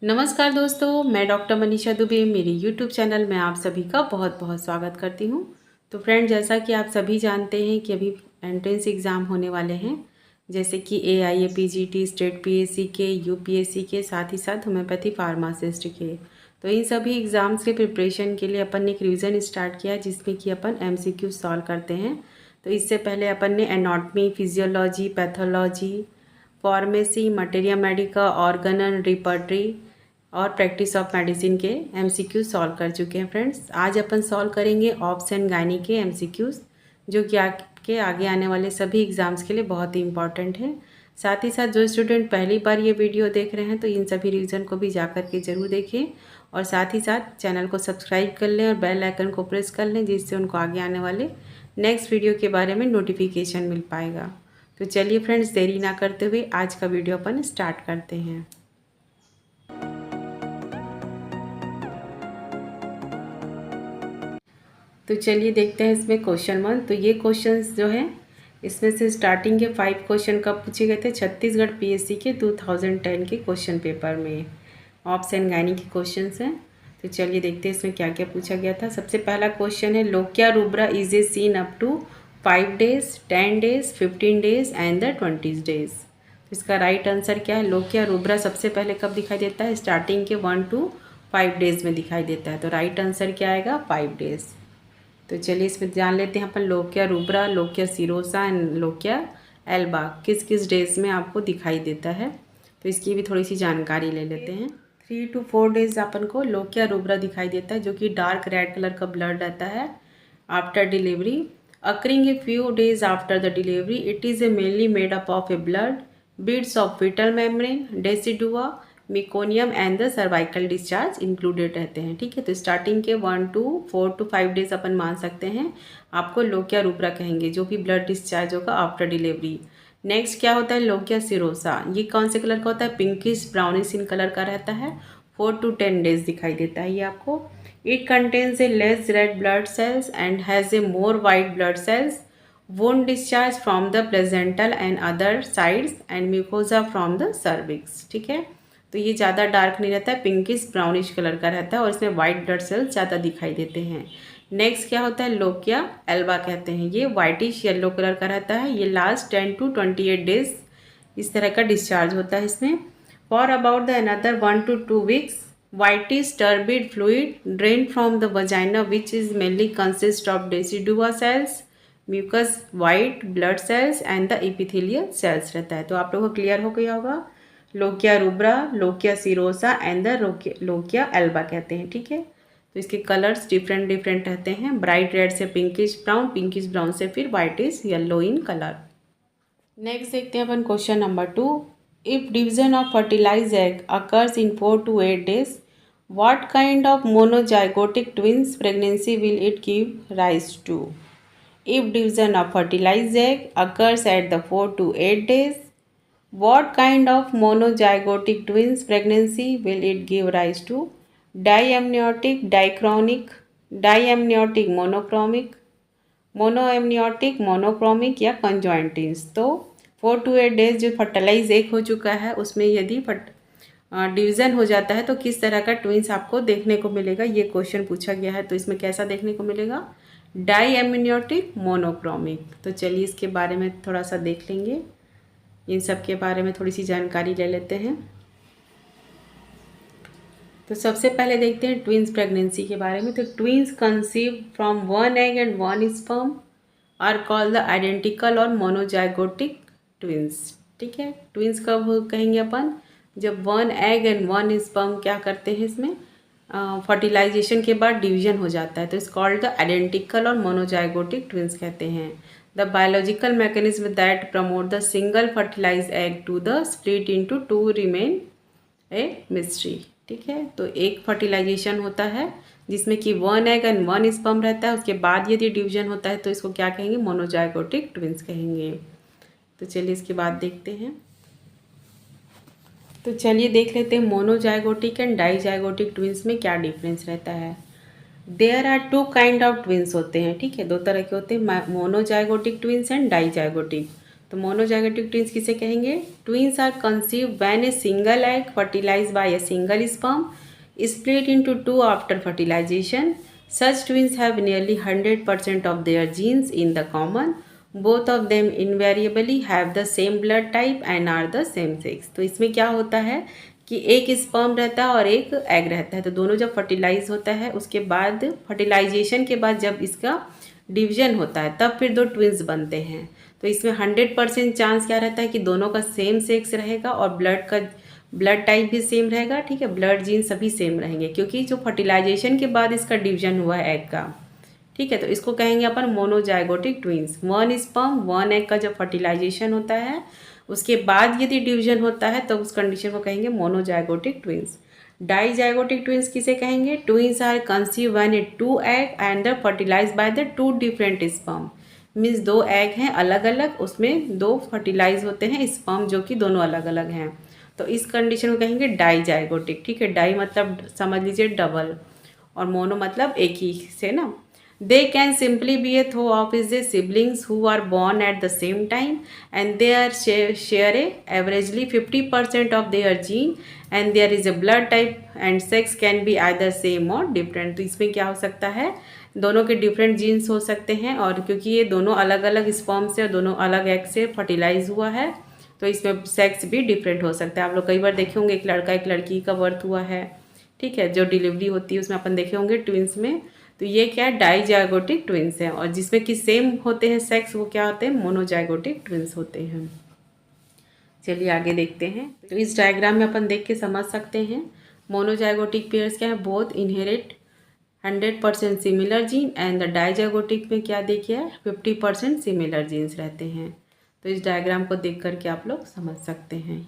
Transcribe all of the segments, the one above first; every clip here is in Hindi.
नमस्कार दोस्तों, मैं डॉक्टर मनीषा दुबे मेरे यूट्यूब चैनल में आप सभी का बहुत बहुत स्वागत करती हूँ। तो फ्रेंड, जैसा कि आप सभी जानते हैं कि अभी एंट्रेंस एग्ज़ाम होने वाले हैं, जैसे कि AIA PGT, स्टेट PSC के, UPSC के, साथ ही साथ होम्योपैथी फार्मासिस्ट के। तो इन सभी एग्ज़ाम्स के प्रिपरेशन के लिए अपन ने एक रिवीजन स्टार्ट किया जिसमें कि अपन MCQ सॉल्व करते हैं। तो इससे पहले अपन ने anatomy, physiology, pathology, pharmacy, materia Medica, organ and repertory और प्रैक्टिस ऑफ मेडिसिन के MCQ सॉल्व कर चुके हैं फ्रेंड्स। आज अपन सॉल्व करेंगे ऑब्स एंड गायनी के MCQs, जो कि आपके आगे आने वाले सभी एग्ज़ाम्स के लिए बहुत ही इंपॉर्टेंट है। साथ ही साथ जो स्टूडेंट पहली बार ये वीडियो देख रहे हैं तो इन सभी रिवीजन को भी जाकर के ज़रूर देखें और साथ ही साथ चैनल को सब्सक्राइब कर लें और बेल आइकन को प्रेस कर लें, जिससे उनको आगे आने वाले नेक्स्ट वीडियो के बारे में नोटिफिकेशन मिल पाएगा। तो चलिए फ्रेंड्स, देरी ना करते हुए आज का वीडियो अपन स्टार्ट करते हैं। तो चलिए देखते हैं इसमें क्वेश्चन 1। तो ये क्वेश्चंस जो है, इसमें से स्टार्टिंग के 5 क्वेश्चन कब पूछे गए थे? छत्तीसगढ़ PSC के 2010 के क्वेश्चन पेपर में ऑब्स एंड गायनी के क्वेश्चंस हैं। तो चलिए देखते हैं इसमें क्या क्या पूछा गया था। सबसे पहला क्वेश्चन है, lochia rubra is a seen up to 5 days, 10 days, 15 days and the 20 days। तो इसका राइट आंसर क्या है? लोकिया रूब्रा सबसे पहले कब दिखाई देता है? स्टार्टिंग के 1 to 5 days में दिखाई देता है। तो राइट आंसर क्या आएगा? 5 days। तो चलिए इसमें जान लेते हैं अपन lochia rubra, lochia serosa and lochia alba किस किस डेज में आपको दिखाई देता है। तो इसकी भी थोड़ी सी जानकारी ले लेते हैं। 3 to 4 days अपन को लोकिया रूब्रा दिखाई देता है, जो कि डार्क रेड कलर का ब्लड रहता है after delivery. Occurring a few days after the delivery, it is a mainly made up of a blood, beads of fetal membrane, decidua, meconium and the cervical discharge included रहते हैं। ठीक है, तो स्टार्टिंग के 1 to 4 to 5 days अपन मान सकते हैं आपको लोकिया रूब्रा कहेंगे, जो भी ब्लड डिस्चार्ज होगा आफ्टर डिलीवरी। नेक्स्ट क्या होता है? Lochia serosa. ये कौन से कलर का होता है? पिंकिश ब्राउनिश इन कलर का रहता है। 4 to 10 days दिखाई देता है ये आपको। It contains A less red blood cells and has a more white blood cells, won't discharge from the placental and other sides and mucosa from the cervix. ठीक है, तो ये ज़्यादा डार्क नहीं रहता है, पिंकिश ब्राउनिश कलर का रहता है और इसमें वाइट ब्लड सेल्स ज़्यादा दिखाई देते हैं। नेक्स्ट क्या होता है? लोकिया एल्बा कहते हैं। ये वाइटिश येलो कलर का रहता है। ये लास्ट 10 to 28 days इस तरह का डिस्चार्ज होता है इसमें। For about the another 1 to 2 weeks, whitish turbid fluid drain from the vagina which is mainly consist of decidua cells, mucus white blood cells and the epithelial cells रहता है। तो आप लोगों को क्लियर हो गया होगा। Lochia rubra, lochia serosa and the lochia Elba कहते हैं। ठीक है, तो इसके कलर्स डिफरेंट डिफरेंट रहते हैं। ब्राइट रेड से पिंकिश ब्राउन, पिंकिश ब्राउन से फिर whitish yellow in colour. Next देखते हैं अपन question number 2। If division of fertilize egg occurs in 4 to 8 days, what kind of monozygotic twins pregnancy will it give rise to? If division of fertilized egg occurs at the 4 to 8 days, what kind of monozygotic twins pregnancy will it give rise to? Diamniotic, dichronic, diamniotic monochromic, monoamniotic, monochromic या कंजॉइंट ट्विंस। तो 4 to 8 days जो फर्टिलाइज एग हो चुका है उसमें यदि डिवीज़न हो जाता है तो किस तरह का ट्विंस आपको देखने को मिलेगा, ये क्वेश्चन पूछा गया है। तो इसमें कैसा देखने को मिलेगा? डाईएमनियोटिक, मोनोक्रोमिक। तो चलिए इसके बारे में थोड़ा सा देख लेंगे, इन सब के बारे में थोड़ी सी जानकारी ले लेते हैं। तो सबसे पहले देखते हैं ट्विंस प्रेगनेंसी के बारे में। तो twins conceive from 1 egg and 1 sperm are called the identical or monozygotic twins. ठीक है, ट्विंस कब कहेंगे अपन? जब 1 egg एंड 1 sperm क्या करते हैं, इसमें फर्टिलाइजेशन के बाद डिवीजन हो जाता है, तो इस called the identical or monozygotic twins कहते हैं। The biological mechanism that promote the single fertilize egg to the split into 2 remain a mystery. ठीक है, तो एक फर्टिलाइजेशन होता है जिसमें कि 1 egg एंड 1 sperm रहता है, उसके बाद यदि डिवीजन होता है तो इसको क्या कहेंगे? मोनोजाइगोटिक ट्विंस कहेंगे। तो चलिए इसके बाद देखते हैं। तो चलिए देख लेते हैं मोनोजाइगोटिक एंड डाईजाइगोटिक ट्विंस में क्या डिफरेंस रहता है। There are 2 kind of twins होते हैं। ठीक है, 2 तरह के होते हैं, मोनोजाइगोटिक ट्विंस एंड डाईजाइगोटिक। तो मोनोजाइगोटिक ट्विंस किसे कहेंगे? Twins are conceive when a single egg fertilized by a single sperm split into two after fertilization. Such twins have nearly 100% of their genes in the common. Both of them invariably have the same blood type and are the same sex. तो इसमें क्या होता है कि एक स्पर्म रहता है और एक एग रहता है, तो दोनों जब फर्टिलाइज होता है उसके बाद फर्टिलाइजेशन के बाद जब इसका डिवीजन होता है तब फिर दो ट्विंस बनते हैं। तो इसमें 100% चांस क्या रहता है कि दोनों का सेम सेक्स रहेगा और ब्लड टाइप भी सेम रहेगा, ठीक है, ब्लड जीन सभी सेम रहेंगे, क्योंकि जो फर्टिलाइजेशन के बाद इसका डिवीजन हुआ है एग का, ठीक है, तो इसको कहेंगे अपन monozygotic twins. One sperm one egg का जब फर्टिलाइजेशन होता है उसके बाद यदि डिवीजन होता है तो उस कंडीशन को कहेंगे मोनोजाइगोटिक ट्विंस। डाइजाइगोटिक ट्विंस किसे कहेंगे? Twins are conceive when a two egg and the fertilize by the two different sperm. Means दो एग हैं अलग अलग, उसमें दो फर्टिलाइज होते हैं स्पर्म जो कि दोनों अलग अलग हैं, तो इस कंडीशन को कहेंगे डाइजाइगोटिक, ठीक है। डाई मतलब समझ लीजिए डबल और मोनो मतलब एक ही से ना। They can simply be a throw of is a siblings who are born at the same time and they are share a averagely 50% of their gene and there is a blood type and sex can be either same or different. तो इसमें क्या हो सकता है, दोनों के डिफरेंट जीन्स हो सकते हैं, और क्योंकि ये दोनों अलग अलग स्पर्म से और दोनों अलग एग से फर्टिलाइज हुआ है तो इसमें सेक्स भी डिफरेंट हो सकता है। आप लोग कई बार देखे होंगे एक लड़का एक लड़की का बर्थ हुआ है, ठीक है, जो डिलीवरी होती है उसमें अपन देखे होंगे ट्विंस में, तो ये क्या है डाइजाइगोटिक ट्विंस है, और जिसमें कि सेम होते हैं सेक्स वो क्या होते हैं मोनोजाइगोटिक ट्विंस होते हैं। चलिए आगे देखते हैं। तो इस डायग्राम में अपन देख के समझ सकते हैं मोनोजाइगोटिक पेयर्स क्या है, both inherit 100% similar gene and the dizygotic में क्या देखिए 50% सिमिलर जीन्स रहते हैं। तो इस डायग्राम को देख करके आप लोग समझ सकते हैं,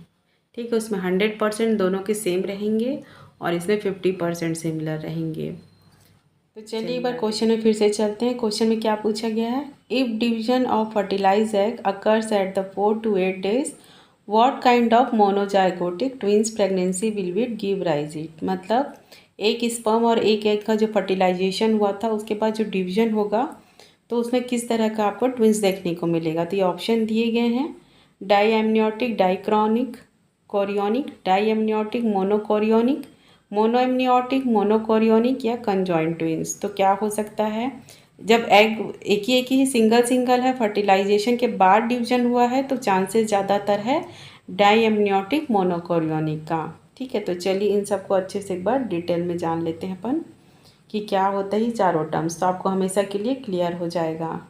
ठीक है। उसमें 100% दोनों के सेम रहेंगे और इसमें 50% सिमिलर रहेंगे। तो चलिए एक बार क्वेश्चन में फिर से चलते हैं। क्वेश्चन में क्या पूछा गया है, if division of fertilize egg occurs at the 4 to 8 days what kind of monozygotic twins pregnancy will be give rise it. मतलब एक स्पर्म और एक एग का जो फर्टिलाइजेशन हुआ था उसके बाद जो डिवीजन होगा तो उसमें किस तरह का आपको ट्विंस देखने को मिलेगा। तो ये ऑप्शन दिए गए हैं, डाईएमनियोटिक, डाइक्रॉनिक, कोरियोनिक, डाईएमनियोटिक, मोनोकोरियोनिक, मोनोएमनियोटिक, मोनोकोरियोनिक या कंजॉइंट ट्विंस। तो क्या हो सकता है, जब एग एक ही सिंगल है फर्टिलाइजेशन के बाद डिवीजन हुआ है तो चांसेस ज़्यादातर है डाईएमनियोटिक मोनोकोरियोनिक का, ठीक है। तो चलिए इन सबको अच्छे से एक बार डिटेल में जान लेते हैं अपन कि क्या होता है चारों टर्म्स, तो आपको हमेशा के लिए क्लियर हो जाएगा,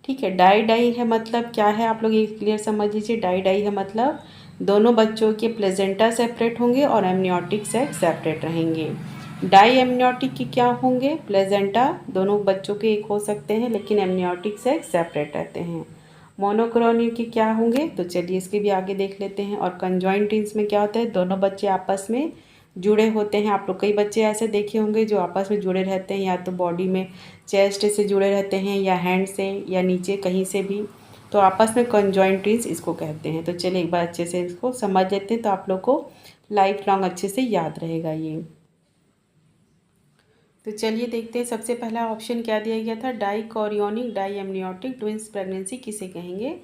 ठीक है। डाई है मतलब क्या है, आप लोग ये क्लियर समझ लीजिए। डाई है मतलब दोनों बच्चों के प्लेजेंटा सेपरेट होंगे और एमनियोटिक सेक सेपरेट रहेंगे। डाई एमनियोटिक के क्या होंगे, प्लेजेंटा दोनों बच्चों के एक हो सकते हैं लेकिन एमनियोटिक सेक सेपरेट रहते हैं। मोनोक्रोनिक के क्या होंगे, तो चलिए इसके भी आगे देख लेते हैं। और कंजॉइंट ट्विंस में क्या होता है, दोनों बच्चे आपस में जुड़े होते हैं। आप लोग कई बच्चे ऐसे देखे होंगे जो आपस में जुड़े रहते हैं, या तो बॉडी में चेस्ट से जुड़े रहते हैं या हैंड से या नीचे कहीं से भी, तो आपस में कंजॉइंट ट्विंस इसको कहते हैं। तो चलिए एक बार अच्छे से इसको समझ लेते हैं तो आप लोग को लाइफ लॉन्ग अच्छे से याद रहेगा ये। तो चलिए देखते हैं, सबसे पहला ऑप्शन क्या दिया गया था, डाइकोरियोनिक डाईएमनियोटिक ट्विंस प्रेगनेंसी किसे कहेंगे।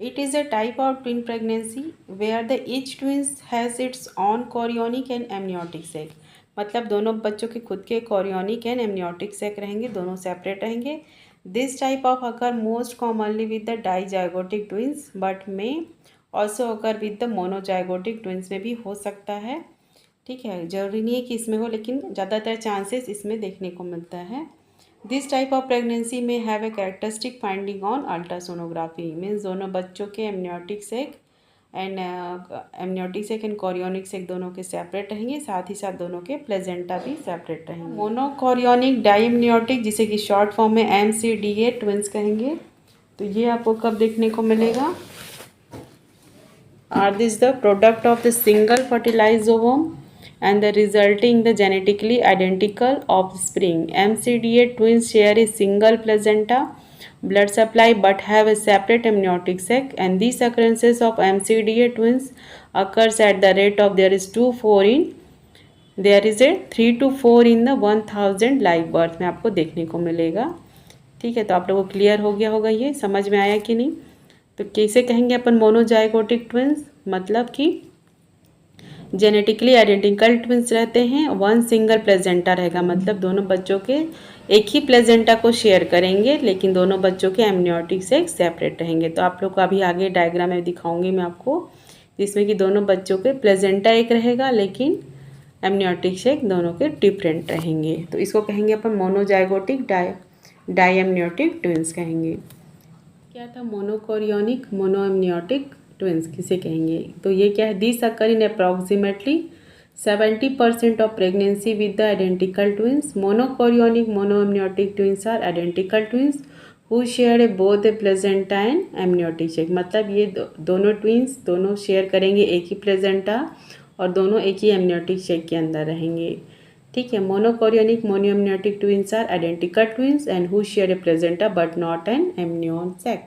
It is a type of twin pregnancy where the each twins has its own chorionic and amniotic sac। मतलब दोनों बच्चों के खुद के chorionic and amniotic sac रहेंगे, दोनों सेपरेट रहेंगे। This type of occur most commonly with the dizygotic twins but may also occur with the monozygotic twins में भी हो सकता है, ठीक है। जरूरी नहीं है कि इसमें हो लेकिन ज़्यादातर चांसेस इसमें देखने को मिलता है। दिस टाइप ऑफ प्रेगनेंसी में have a characteristic finding on ultrasonography. Means दोनों बच्चों के एमनियोटिक सेक एंड कोरियोनिक सेक दोनों के सेपरेट रहेंगे, साथ ही साथ दोनों के प्लेजेंटा भी सेपरेट रहेंगे। मोनोकोरियोनिक डाईएमनियोटिक जिसे कि शॉर्ट फॉर्म में MCDA ट्विंस कहेंगे, तो ये आपको कब देखने को मिलेगा, are this the product of the single fertilized ovum and the resulting the genetically identical offspring। MCDA twins share a single placenta blood supply but have a separate amniotic sac, and these occurrences of MCDA twins occurs at the rate of there is 3 to 4 in the 1000 live birth में आपको देखने को मिलेगा, ठीक है। तो आप लोगों को क्लियर हो गया होगा, ये समझ में आया कि नहीं। तो कैसे कहेंगे अपन मोनोजाइगोटिक ट्विंस, मतलब कि जेनेटिकली आइडेंटिकल ट्विंस रहते हैं, वन सिंगल प्लेजेंटा रहेगा, मतलब दोनों बच्चों के एक ही प्लेजेंटा को शेयर करेंगे लेकिन दोनों बच्चों के एमनियोटिक से सेपरेट रहेंगे। तो आप लोग को अभी आगे डायग्राम में दिखाऊंगी मैं आपको, जिसमें कि दोनों बच्चों के प्लेजेंटा एक रहेगा लेकिन एमनियोटिक से दोनों के डिफरेंट रहेंगे। तो इसको कहेंगे अपन मोनोजाइगोटिक डायएमनियोटिक ट्विंस कहेंगे। क्या था मोनोकोरियोनिक मोनोएमनियोटिक ट्विंस किसे कहेंगे? तो ये क्या है, this occur in approximately 70% of pregnancy with the identical twins. Monochorionic monoamniotic twins are identical twins who share both a placenta and amniotic sac, मतलब ये दोनों ट्विंस दोनों शेयर करेंगे एक ही प्लेजेंटा और दोनों एक ही एमनियोटिक शेक के अंदर रहेंगे। ठीक है, monochorionic monoamniotic twins are identical twins and who share a placenta but not an amnion sac.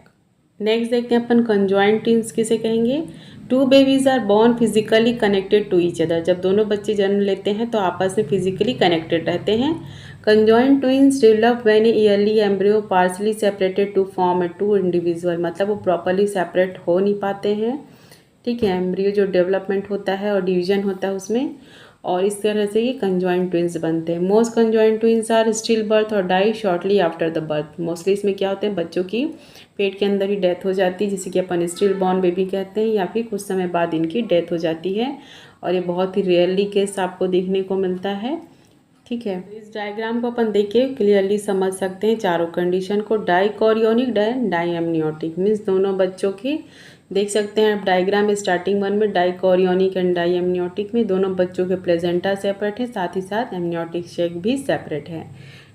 Next देखते हैं अपन कंजॉइंट ट्विंस किसे कहेंगे। Two babies are born physically connected to each other, जब दोनों बच्चे जन्म लेते हैं तो आपस में फिजिकली कनेक्टेड रहते हैं। Conjoined twins develop when a early embryo partially separated to form a two individual, मतलब वो प्रॉपरली सेपरेट हो नहीं पाते हैं। ठीक है, एम्ब्रियो जो डेवलपमेंट होता है और डिवीजन होता है उसमें, और इस तरह से ये कंजॉइंट ट्विंस बनते हैं। Most conjoint twins are still birth और die shortly after the birth. Mostly इसमें क्या होते हैं, बच्चों की पेट के अंदर ही डेथ हो जाती है, जिसे कि अपन स्टिल बॉर्न बेबी कहते हैं, या फिर कुछ समय बाद इनकी डेथ हो जाती है, और ये बहुत ही रेयरली केस आपको देखने को मिलता है। ठीक है, इस डायग्राम को अपन देख के क्लियरली समझ सकते हैं चारों कंडीशन को। डाइकोरियोनिक डायएमनियोटिक मीन्स दोनों बच्चों की, देख सकते हैं आप डायग्राम स्टार्टिंग वन में डाइकोरियोनिक एंड डायएमनियोटिक में दोनों बच्चों के प्लेजेंटा सेपरेट है, साथ ही साथ एमनियोटिक शेक भी सेपरेट है।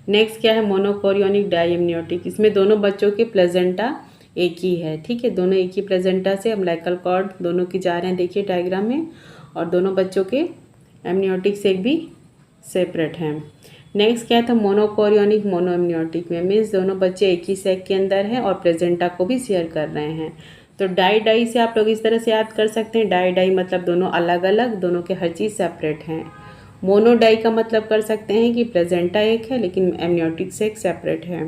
नेक्स्ट क्या है, मोनोकोरियोनिक डायएमनियोटिक, इसमें दोनों बच्चों के प्लेजेंटा एक ही है। ठीक है, दोनों एक ही प्लेजेंटा से अम्बिलिकल कॉर्ड दोनों की जा रहे हैं, देखिए डायग्राम में, और दोनों बच्चों के एमनियोटिक शेक भी सेपरेट हैं। नेक्स्ट क्या था, मोनोकोरियोनिक मोनोएमनियोटिक में मीन्स दोनों बच्चे एक ही सेक के अंदर हैं और प्लेजेंटा को भी शेयर कर रहे हैं। तो डाई डाई से आप लोग इस तरह से याद कर सकते हैं, डाई डाई मतलब दोनों अलग अलग, दोनों के हर चीज़ सेपरेट हैं। मोनो डाई का मतलब कर सकते हैं कि प्लेजेंटा एक है लेकिन एमनियोटिक से एक सेपरेट है।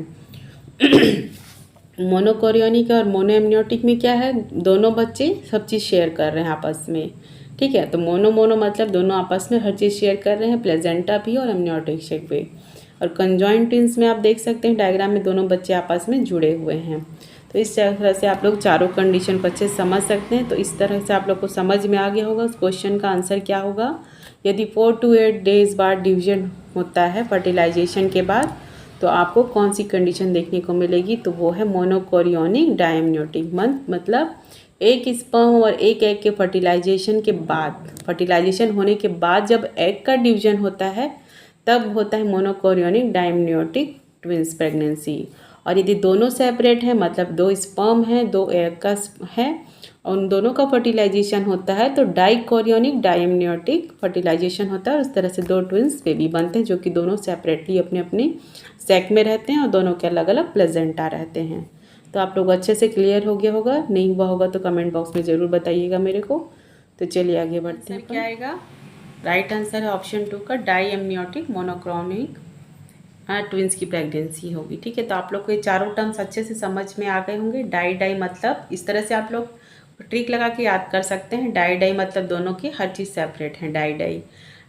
मोनोकोरियोनिक और मोनोएमनियोटिक में क्या है, दोनों बच्चे सब चीज़ शेयर कर रहे हैं आपस में। ठीक है, तो मोनो मोनो मतलब दोनों आपस में हर चीज़ शेयर कर रहे हैं, प्लेजेंटा भी और एमनियोटिक शेक भी। और कंजॉइंट ट्विंस में आप देख सकते हैं डायग्राम में दोनों बच्चे आपस में जुड़े हुए हैं। तो इस तरह से आप लोग चारों कंडीशन को अच्छे से समझ सकते हैं। तो इस तरह से आप लोग को समझ में आ गया होगा उस क्वेश्चन का आंसर क्या होगा। यदि 4 to 8 डेज बाद डिवीजन होता है फर्टिलाइजेशन के बाद, तो आपको कौन सी कंडीशन देखने को मिलेगी, तो वो है मोनोकोरियोनिक डायएमनियोटिक। मतलब एक स्पर्म और एक एग के फर्टिलाइजेशन के बाद, फर्टिलाइजेशन होने के बाद जब एग का डिवीजन होता है तब होता है मोनोकोरियोनिक डायएमनियोटिक ट्विंस प्रेगनेंसी। और यदि दोनों सेपरेट हैं, मतलब 2 स्पर्म है 2 एग का है और उन दोनों का फर्टिलाइजेशन होता है, तो डाइकोरियोनिक डायएमनियोटिक फर्टिलाइजेशन होता है और इस तरह से 2 ट्विंस बेबी बनते हैं जो कि दोनों सेपरेटली अपने अपने सेक में रहते हैं और दोनों के अलग अलग प्लेजेंटा रहते हैं। तो आप लोग अच्छे से क्लियर हो गया होगा, नहीं हुआ होगा तो कमेंट बॉक्स में ज़रूर बताइएगा मेरे को। तो चलिए आगे बढ़ते हैं। क्या आएगा, राइट आंसर है ऑप्शन 2 का, डायएमनियोटिक मोनोक्रोनिक ट्विंस की प्रेगनेंसी होगी। ठीक है, तो आप लोग को ये चारों टर्म्स अच्छे से समझ में आ गए होंगे। डाई डाई मतलब इस तरह से आप लोग ट्रिक लगा के याद कर सकते हैं। डाई डाई मतलब दोनों की हर चीज़ सेपरेट है, डाई डाई।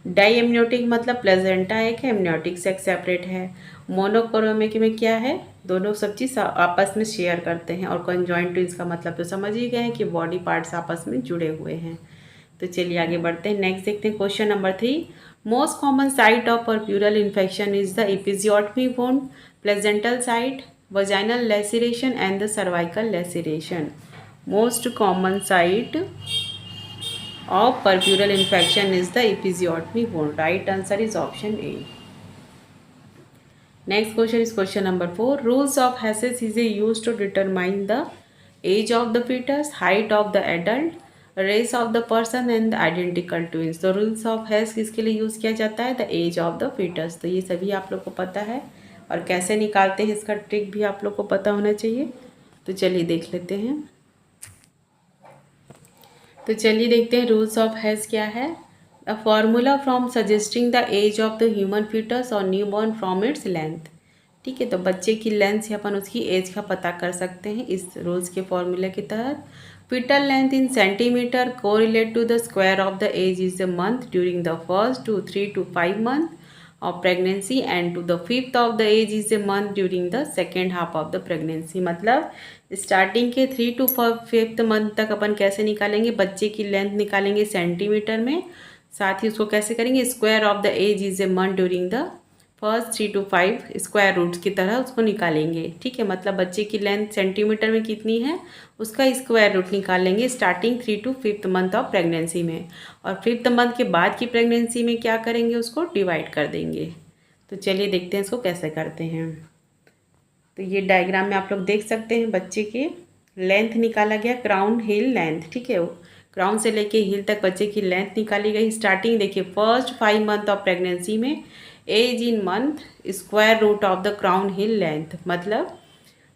डायएमनियोटिक मतलब प्लेजेंटा एक है, एमनियोटिक सेक्स सेपरेट है। मोनोक्रोमिक में क्या है, दोनों सब चीज़ आपस में शेयर करते हैं। और कंजॉइंट ट्विंस का मतलब तो समझ ही गए हैं कि बॉडी पार्ट्स आपस में जुड़े हुए हैं। तो चलिए आगे बढ़ते हैं। नेक्स्ट देखते हैं question number 3। Most common site of puerperal infection is the episiotomy wound, placental site, vaginal laceration and the cervical laceration. Most common site of perpural infection is the episiotomy wound. Right answer is option A. Next question is question number 4. Rules of Hess is used to determine the age of the fetus, height of the adult, race of the person and the identical twins. तो rules of Hess किसके लिए यूज़ किया जाता है, the age of the fetus। तो ये सभी आप लोग को पता है और कैसे निकालते हैं इसका ट्रिक भी आप लोग को पता होना चाहिए। तो चलिए देख लेते हैं। तो चलिए देखते हैं रूल्स ऑफ हेस क्या है। A formula from suggesting the age of the human fetus or newborn from its length. ठीक है। तो बच्चे की लेंथ से अपन उसकी एज का पता कर सकते हैं इस रूल्स के फॉर्मूले के तहत। Fetal length in centimetre correlate to the square of the age is the month during the first 3 to 5 month of pregnancy and to the fifth of the age is the month during the second half of the pregnancy. मतलब स्टार्टिंग के 3 to 5th मंथ तक अपन कैसे निकालेंगे, बच्चे की लेंथ निकालेंगे सेंटीमीटर में, साथ ही उसको कैसे करेंगे, square of the age is a month during the first 3 to 5 square roots की तरह उसको निकालेंगे। ठीक है, मतलब बच्चे की लेंथ सेंटीमीटर में कितनी है उसका स्क्वायर रूट निकालेंगे starting 3 to 5th month of pregnancy में, और 5th मंथ के बाद की प्रेगनेंसी में क्या करेंगे, उसको डिवाइड कर देंगे। तो चलिए देखते हैं इसको कैसे करते हैं। तो ये डायग्राम में आप लोग देख सकते हैं बच्चे के लेंथ निकाला गया, क्राउन हिल लेंथ। ठीक है, क्राउन से लेके हिल तक बच्चे की लेंथ निकाली गई। स्टार्टिंग देखिए फर्स्ट 5 मंथ ऑफ प्रेगनेंसी में age in month square root of the crown heel length, मतलब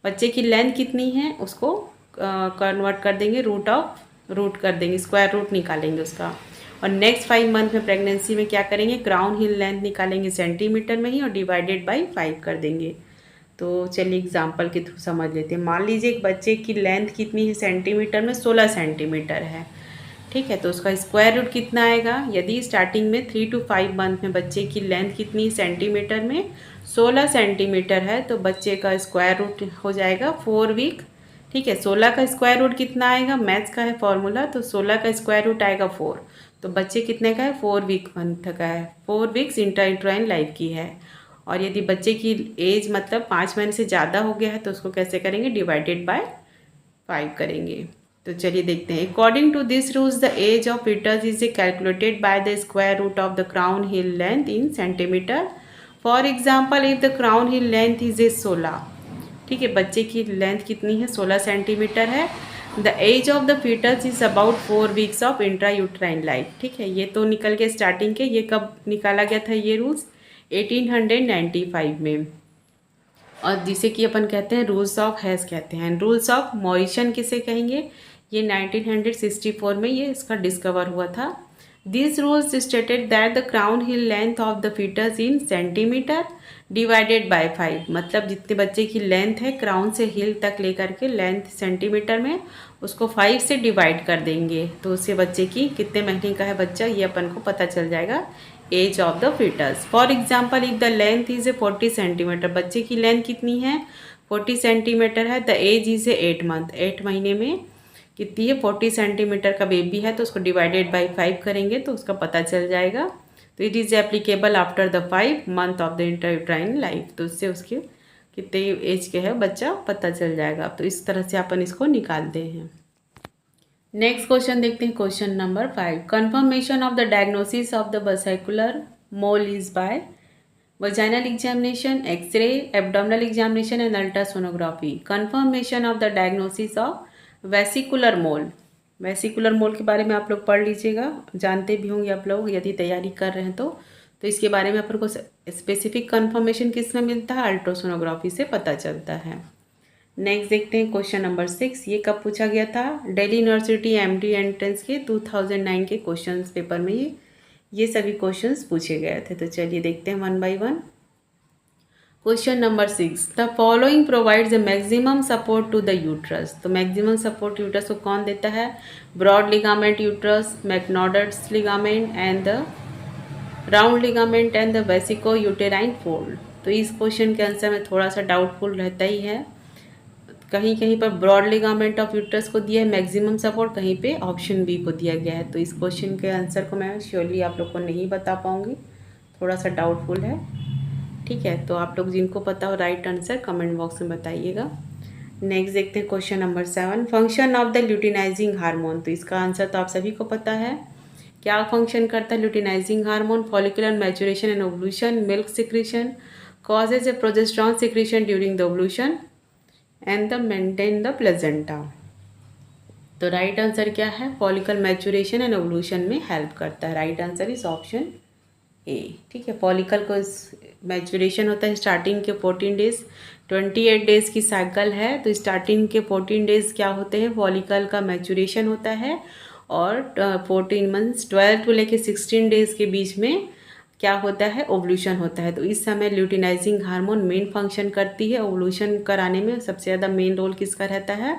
बच्चे की लेंथ कितनी है उसको कन्वर्ट कर देंगे, रूट कर देंगे, स्क्वायर रूट निकालेंगे उसका। और नेक्स्ट 5 मंथ में प्रेगनेंसी में क्या करेंगे, क्राउन हिल लेंथ निकालेंगे सेंटीमीटर में ही और डिवाइडेड बाई 5 कर देंगे। तो चलिए एग्जांपल के थ्रू समझ लेते हैं। मान लीजिए एक बच्चे की लेंथ कितनी है सेंटीमीटर में, 16 सेंटीमीटर है। ठीक है, तो उसका स्क्वायर रूट कितना आएगा, यदि स्टार्टिंग में 3 to 5 मंथ में बच्चे की लेंथ कितनी सेंटीमीटर में 16 सेंटीमीटर है, तो बच्चे का स्क्वायर रूट हो जाएगा 4 वीक। ठीक है, 16 का स्क्वायर रूट कितना आएगा, मैथ्स का है फॉर्मूला, तो 16 का स्क्वायर रूट आएगा 4, तो बच्चे कितने का है, 4 वीक मंथ का है, 4 वीक्स इंट्रायूटेराइन लाइफ की है। और यदि बच्चे की एज मतलब 5 महीने से ज़्यादा हो गया है तो उसको कैसे करेंगे, डिवाइडेड बाय 5 करेंगे। तो चलिए देखते हैं। According to this rules the age of fetus is calculated by the square root of the crown heel length in centimetre. For example if the crown heel length is 16, ठीक है, बच्चे की लेंथ कितनी है 16 सेंटीमीटर है। The age of the foetus is about 4 weeks of intrauterine life. ठीक है, ये तो निकल के स्टार्टिंग के, ये कब निकाला गया था ये रूल्स 1895 में, और जिसे कि अपन कहते हैं रूल्स ऑफ हेस कहते हैं। रूल्स ऑफ मॉरिशन किसे कहेंगे, ये 1964 में ये इसका डिस्कवर हुआ था। This rules stated that the crown heel length of the foetus in centimetre divided by 5, मतलब जितने बच्चे की लेंथ है क्राउन से हिल तक लेकर के लेंथ सेंटीमीटर में, उसको 5 से डिवाइड कर देंगे, तो उससे बच्चे की कितने महीने का है बच्चा ये अपन को पता चल जाएगा, age of the foetus. For example if the length is a 40 centimetre, बच्चे की लेंथ कितनी है 40 सेंटीमीटर है, the age is a 8 month, 8 महीने में कितनी है 40 सेंटीमीटर का बेबी है, तो उसको डिवाइडेड बाई 5 करेंगे तो उसका पता चल जाएगा। तो it is applicable after the 5 month of the intrauterine life, तो उससे उसके कितने एज के है बच्चा पता चल जाएगा। तो इस तरह से अपन इसको निकालते हैं। नेक्स्ट क्वेश्चन देखते हैं, question number 5। Confirmation of the diagnosis of the vesicular mole is by vaginal examination, x-ray, abdominal examination and ultrasonography. Confirmation of the diagnosis of vesicular mole. Vesicular mole के बारे में आप लोग पढ़ लीजिएगा, जानते भी होंगे आप लोग यदि तैयारी कर रहे हैं तो इसके बारे में अपन को स्पेसिफिक कंफर्मेशन किस में मिलता है, अल्ट्रासोनोग्राफी से पता चलता है। नेक्स्ट देखते हैं क्वेश्चन नंबर 6। ये कब पूछा गया था, दिल्ली यूनिवर्सिटी एमडी एंट्रेंस के 2009 के क्वेश्चन पेपर में ये सभी क्वेश्चंस पूछे गए थे। तो चलिए देखते हैं 1 by 1। Question number 6, the following provides the maximum support to the uterus. तो मैक्सिमम सपोर्ट यूट्रस को कौन देता है, broad ligament uterus, Mackenrodt's ligament and the round ligament and the vesico uterine fold. तो इस क्वेश्चन के आंसर में थोड़ा सा डाउटफुल रहता ही है, कहीं कहीं पर ब्रॉड लिगामेंट ऑफ यूट्रस को दिया है मैक्सिमम सपोर्ट, कहीं पे ऑप्शन बी को दिया गया है। तो इस क्वेश्चन के आंसर को मैं श्योरली आप लोग को नहीं बता पाऊँगी, थोड़ा सा डाउटफुल है। ठीक है, तो आप लोग जिनको पता हो राइट आंसर कमेंट बॉक्स में बताइएगा। नेक्स्ट देखते हैं question number 7, function of the luteinizing hormone. तो इसका आंसर तो आप सभी को पता है, क्या फंक्शन करता है luteinizing hormone, follicular maturation and ovulation, milk secretion, causes A progesterone secretion during the ovulation and the maintain the placenta. तो राइट आंसर क्या है, फॉलिकल मैच्योरेशन एंड ओवुलेशन में हेल्प करता है। राइट आंसर इज ऑप्शन ए। ठीक है, फॉलिकल को मैच्योरेशन होता है स्टार्टिंग के 14 डेज, 28 डेज की साइकिल है, तो स्टार्टिंग के 14 डेज क्या होते हैं, फॉलिकल का मैच्योरेशन होता है, और 14 मंथ्स 12 to लेके 16 डेज के बीच में क्या होता है, ओवल्यूशन होता है। तो इस समय ल्यूटिनाइजिंग हार्मोन मेन फंक्शन करती है। ओवल्यूशन कराने में सबसे ज़्यादा मेन रोल किसका रहता है,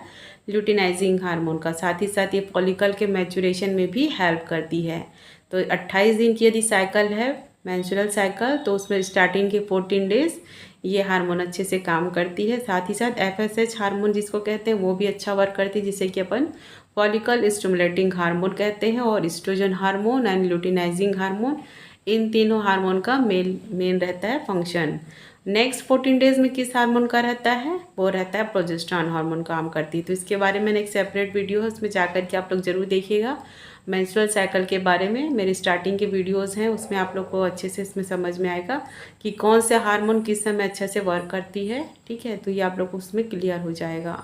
ल्यूटिनाइजिंग हार्मोन का। साथ ही साथ ये फॉलिकल के मैचुरेशन में भी हेल्प करती है। तो 28 दिन की यदि साइकिल है मेंस्ट्रुअल साइकिल, तो उसमें स्टार्टिंग के 14 डेज ये हार्मोन अच्छे से काम करती है। साथ ही साथ FSH हार्मोन जिसको कहते हैं वो भी अच्छा वर्क करती है, जिसे कि अपन फॉलिकल स्टिमुलेटिंग हार्मोन कहते हैं। और estrogen hormone and luteinizing hormone, इन तीनों हार्मोन का मेन रहता है फंक्शन। नेक्स्ट 14 डेज में किस हार्मोन का रहता है, वो रहता है प्रोजेस्टेरॉन हार्मोन काम करती है। तो इसके बारे में एक सेपरेट वीडियो है, उसमें जाकर के आप लोग जरूर देखिएगा। मेंस्ट्रुअल साइकिल के बारे में मेरे स्टार्टिंग के वीडियोस हैं, उसमें आप लोग को अच्छे से इसमें समझ में आएगा कि कौन से हार्मोन किस समय अच्छे से वर्क करती है। ठीक है, तो ये आप लोग को उसमें क्लियर हो जाएगा।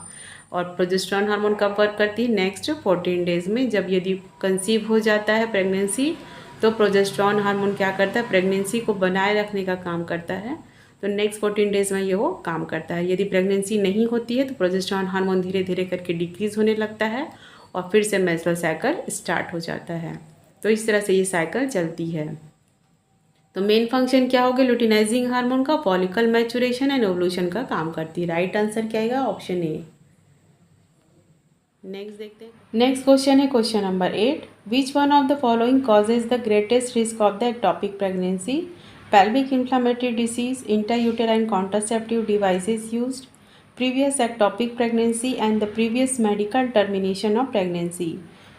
और प्रोजेस्टेरॉन हार्मोन कब वर्क करती है, नेक्स्ट 14 डेज में, जब यदि कंसीव हो जाता है प्रेगनेंसी, तो प्रोजेस्टेरॉन हार्मोन क्या करता है, प्रेगनेंसी को बनाए रखने का काम करता है। तो नेक्स्ट 14 डेज में ये वो काम करता है। यदि प्रेगनेंसी नहीं होती है तो प्रोजेस्टेरॉन हार्मोन धीरे धीरे करके डिक्रीज होने लगता है और फिर से मेंस्ट्रुअल साइकिल स्टार्ट हो जाता है। तो इस तरह से ये साइकिल चलती है। तो मेन फंक्शन क्या होगा ल्यूटिनाइजिंग हार्मोन का, फॉलिकल मैचुरेशन एंड ओवल्यूशन का काम करती है। राइट आंसर क्या आएगा, ऑप्शन ए। नेक्स्ट देखते हैं। नेक्स्ट क्वेश्चन है question number 8। Which one of the following causes the greatest risk of the ectopic pregnancy, pelvic inflammatory disease, intrauterine contraceptive devices used, previous ectopic pregnancy and the previous medical termination of pregnancy।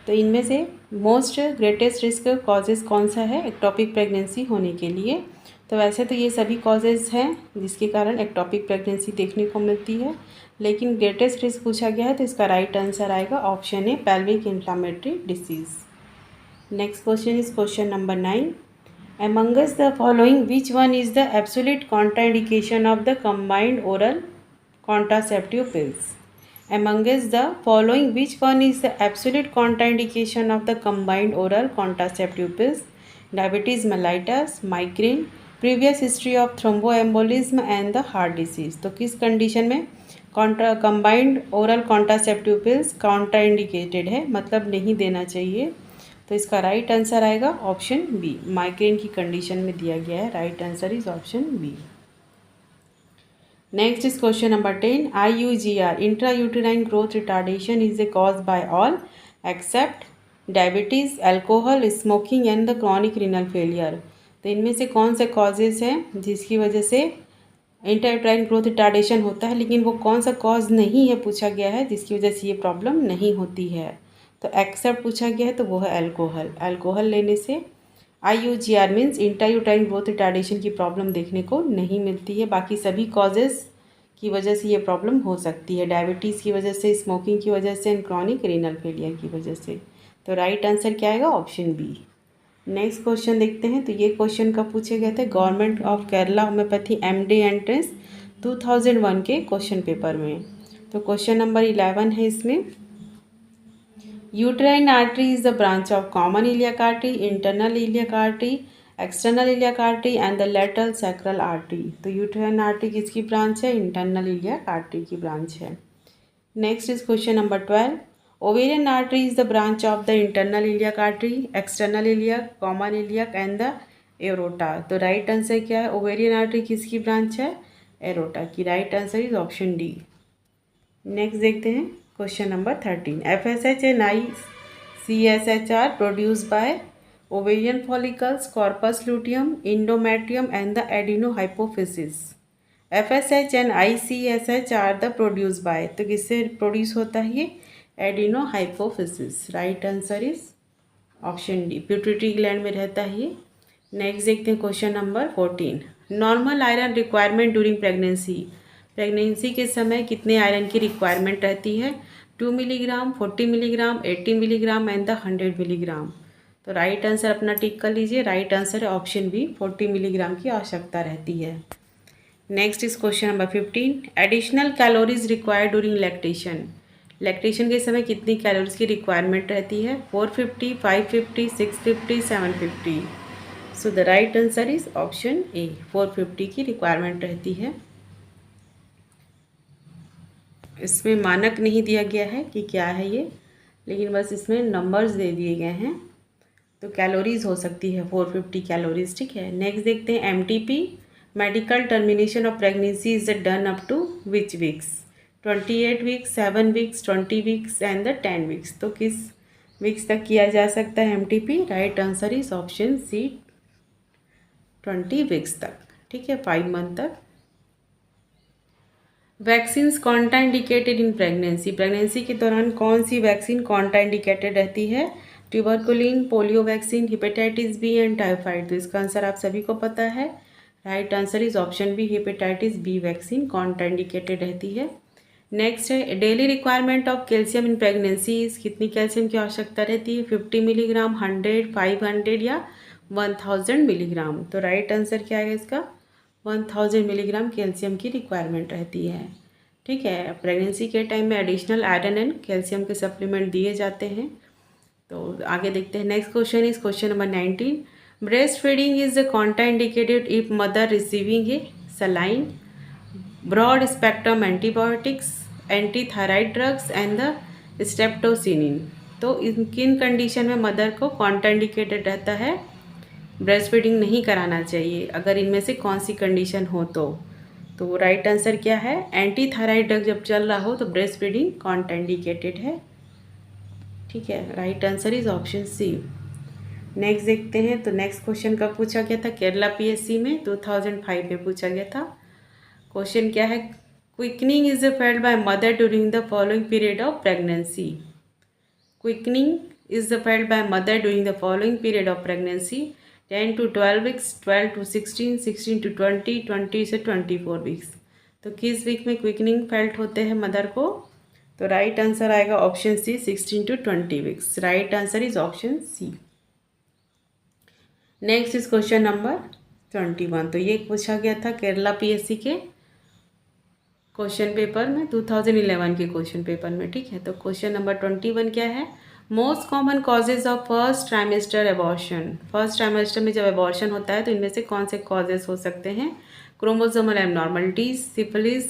तो इनमें से मोस्ट ग्रेटेस्ट रिस्क कॉजेज कौन सा है एक्टोपिक प्रेगनेंसी होने के लिए। तो वैसे तो ये सभी कॉजेज हैं जिसके कारण एक्टोपिक प्रेगनेंसी देखने को मिलती है, लेकिन ग्रेटेस्ट रिस्क पूछा गया है तो इसका राइट आंसर आएगा option A, pelvic inflammatory disease। Next question is question number 9। Amongst the following, which one is the absolute contraindication of the combined oral contraceptive pills? Amongst the following, which one is the absolute contraindication of the combined oral contraceptive pills? Diabetes mellitus, migraine, previous history of thromboembolism and the heart disease। तो किस कंडीशन में combined oral contraceptive pills contraindicated है, मतलब नहीं देना चाहिए। तो इसका राइट आंसर आएगा ऑप्शन बी, माइग्रेन की कंडीशन में दिया गया है। Right answer is option B. Next is question number 10। IUGR intrauterine growth retardation is a cause by all except diabetes, alcohol, smoking and the chronic renal failure. तो इनमें से कौन से कॉजेज हैं जिसकी वजह से इंट्रायूटेराइन ग्रोथ रिटार्डेशन होता है, लेकिन वो कौन सा कॉज नहीं है पूछा गया है जिसकी वजह से ये प्रॉब्लम नहीं होती है। तो एक्सेप्ट पूछा गया है तो वो है अल्कोहल। अल्कोहल लेने से IUGR means intrauterine growth retardation की प्रॉब्लम देखने को नहीं मिलती है। बाकी सभी कॉजेज़ की वजह से ये प्रॉब्लम हो सकती है, डायबिटीज़ की वजह से, स्मोकिंग की वजह से एंड क्रॉनिक रीनल फेलियर की वजह से। तो राइट आंसर क्या आएगा, ऑप्शन बी। नेक्स्ट क्वेश्चन देखते हैं। तो ये क्वेश्चन कब पूछे गए थे, government of Kerala homeopathy MD entrance 2001 के क्वेश्चन पेपर में। तो क्वेश्चन नंबर 11 है इसमें। Uterine artery is the branch of common iliac artery, internal iliac artery, external iliac artery and the lateral sacral artery. तो यूट्राइन आर्टरी किसकी ब्रांच है, इंटरनल इलियक आर्टरी की ब्रांच है। Next is question number 12। Ovarian artery is the branch of the internal iliac artery, external iliac, common iliac and the aorta. तो राइट आंसर क्या है, ओवेरियन आर्टरी किसकी ब्रांच है, एरोटा की। Right answer is option D. Next देखते हैं question number 13। FSH and ICSH are produced by ovarian follicles, corpus luteum, endometrium and the adenohypophysis। FSH and ICSH are the produced by, तो किससे प्रोड्यूस होता है ये, एडिनोहाइपोफिसिस। Right answer is option D, pituitary gland में रहता है ये। नेक्स्ट देखते हैं question number 14। Normal iron requirement during pregnancy, pregnancy के समय कितने आयरन की रिक्वायरमेंट रहती है, 2 milligram, 40 milligram, 80 milligram and the 100 milligram. तो राइट आंसर अपना टिक कर लीजिए। राइट आंसर है ऑप्शन बी, 40 मिलीग्राम की आवश्यकता रहती है। Next is question number 15। Additional calories required during lactation, lactation के समय कितनी कैलोरीज की रिक्वायरमेंट रहती है, 450, 550, 650, 750। सो the right answer is option ए, 450 की रिक्वायरमेंट रहती है। इसमें मानक नहीं दिया गया है कि क्या है ये, लेकिन बस इसमें नंबर्स दे दिए गए हैं। तो कैलोरीज हो सकती है 450 कैलोरीज, ठीक है। नेक्स्ट देखते हैं MTP, medical termination of pregnancy is done up to which weeks, 28 weeks, 7 weeks, 20 weeks and the 10 weeks. तो किस वीक्स तक किया जा सकता है MTP? Right answer is option C, 20 weeks तक, ठीक है, 5 मंथ तक। Vaccines contraindicated in pregnancy, pregnancy के दौरान कौन सी वैक्सीन कॉन्ट्राइंडिकेटेड रहती है? Tuberculin, polio vaccine, hepatitis B and typhoid. तो इसका आंसर आप सभी को पता है, right answer is option B, hepatitis B vaccine contraindicated रहती है। नेक्स्ट है daily requirement of calcium in pregnancy, कितनी कैल्शियम की आवश्यकता रहती है? 50 मिलीग्राम, 100, 500 या 1000 मिलीग्राम। तो राइट आंसर क्या है इसका? 1000 मिलीग्राम कैल्शियम की रिक्वायरमेंट रहती है, ठीक है। प्रेगनेंसी के टाइम में एडिशनल आयरन एंड कैल्शियम के सप्लीमेंट दिए जाते हैं। तो आगे देखते हैं। Next question is question number 19, breast feeding is the contraindicated if mother receiving a saline, broad spectrum antibiotics, anti thyroid drugs and the streptokinase. तो इन किन कंडीशन में मदर को कॉन्ट्राइंडिकेटेड रहता है, ब्रेस्ट फीडिंग नहीं कराना चाहिए? अगर इनमें से कौन सी कंडीशन हो तो राइट आंसर क्या है? एंटी थायराइड ड्रग जब चल रहा हो तो ब्रेस्ट फीडिंग कॉन्ट्राइंडिकेटेड है, ठीक है। Right answer is option C. Next देखते हैं। तो नेक्स्ट क्वेश्चन कब पूछा गया था? केरला पीएससी में 2005 में पूछा गया था। क्वेश्चन क्या है? Quickening is felt by mother during the following period of pregnancy. Quickening is felt by mother during the following period of pregnancy, 10 to 12 weeks, 12 to 16, 16 to 20, 20 से 24 वीक्स। तो किस वीक में क्विकनिंग फेल्ट होते हैं मदर को? तो राइट आंसर आएगा option C, 16 to 20 weeks. Right answer is option C. Next is question number 21। तो ये पूछा गया था केरला पीएससी के क्वेश्चन पेपर में, 2011 के क्वेश्चन पेपर में, ठीक है। तो क्वेश्चन नंबर 21 क्या है? Most common causes of first trimester abortion, first trimester में जब एबॉर्शन होता है तो इनमें से कौन से कॉजेज हो सकते हैं? Chromosomal abnormalities, syphilis,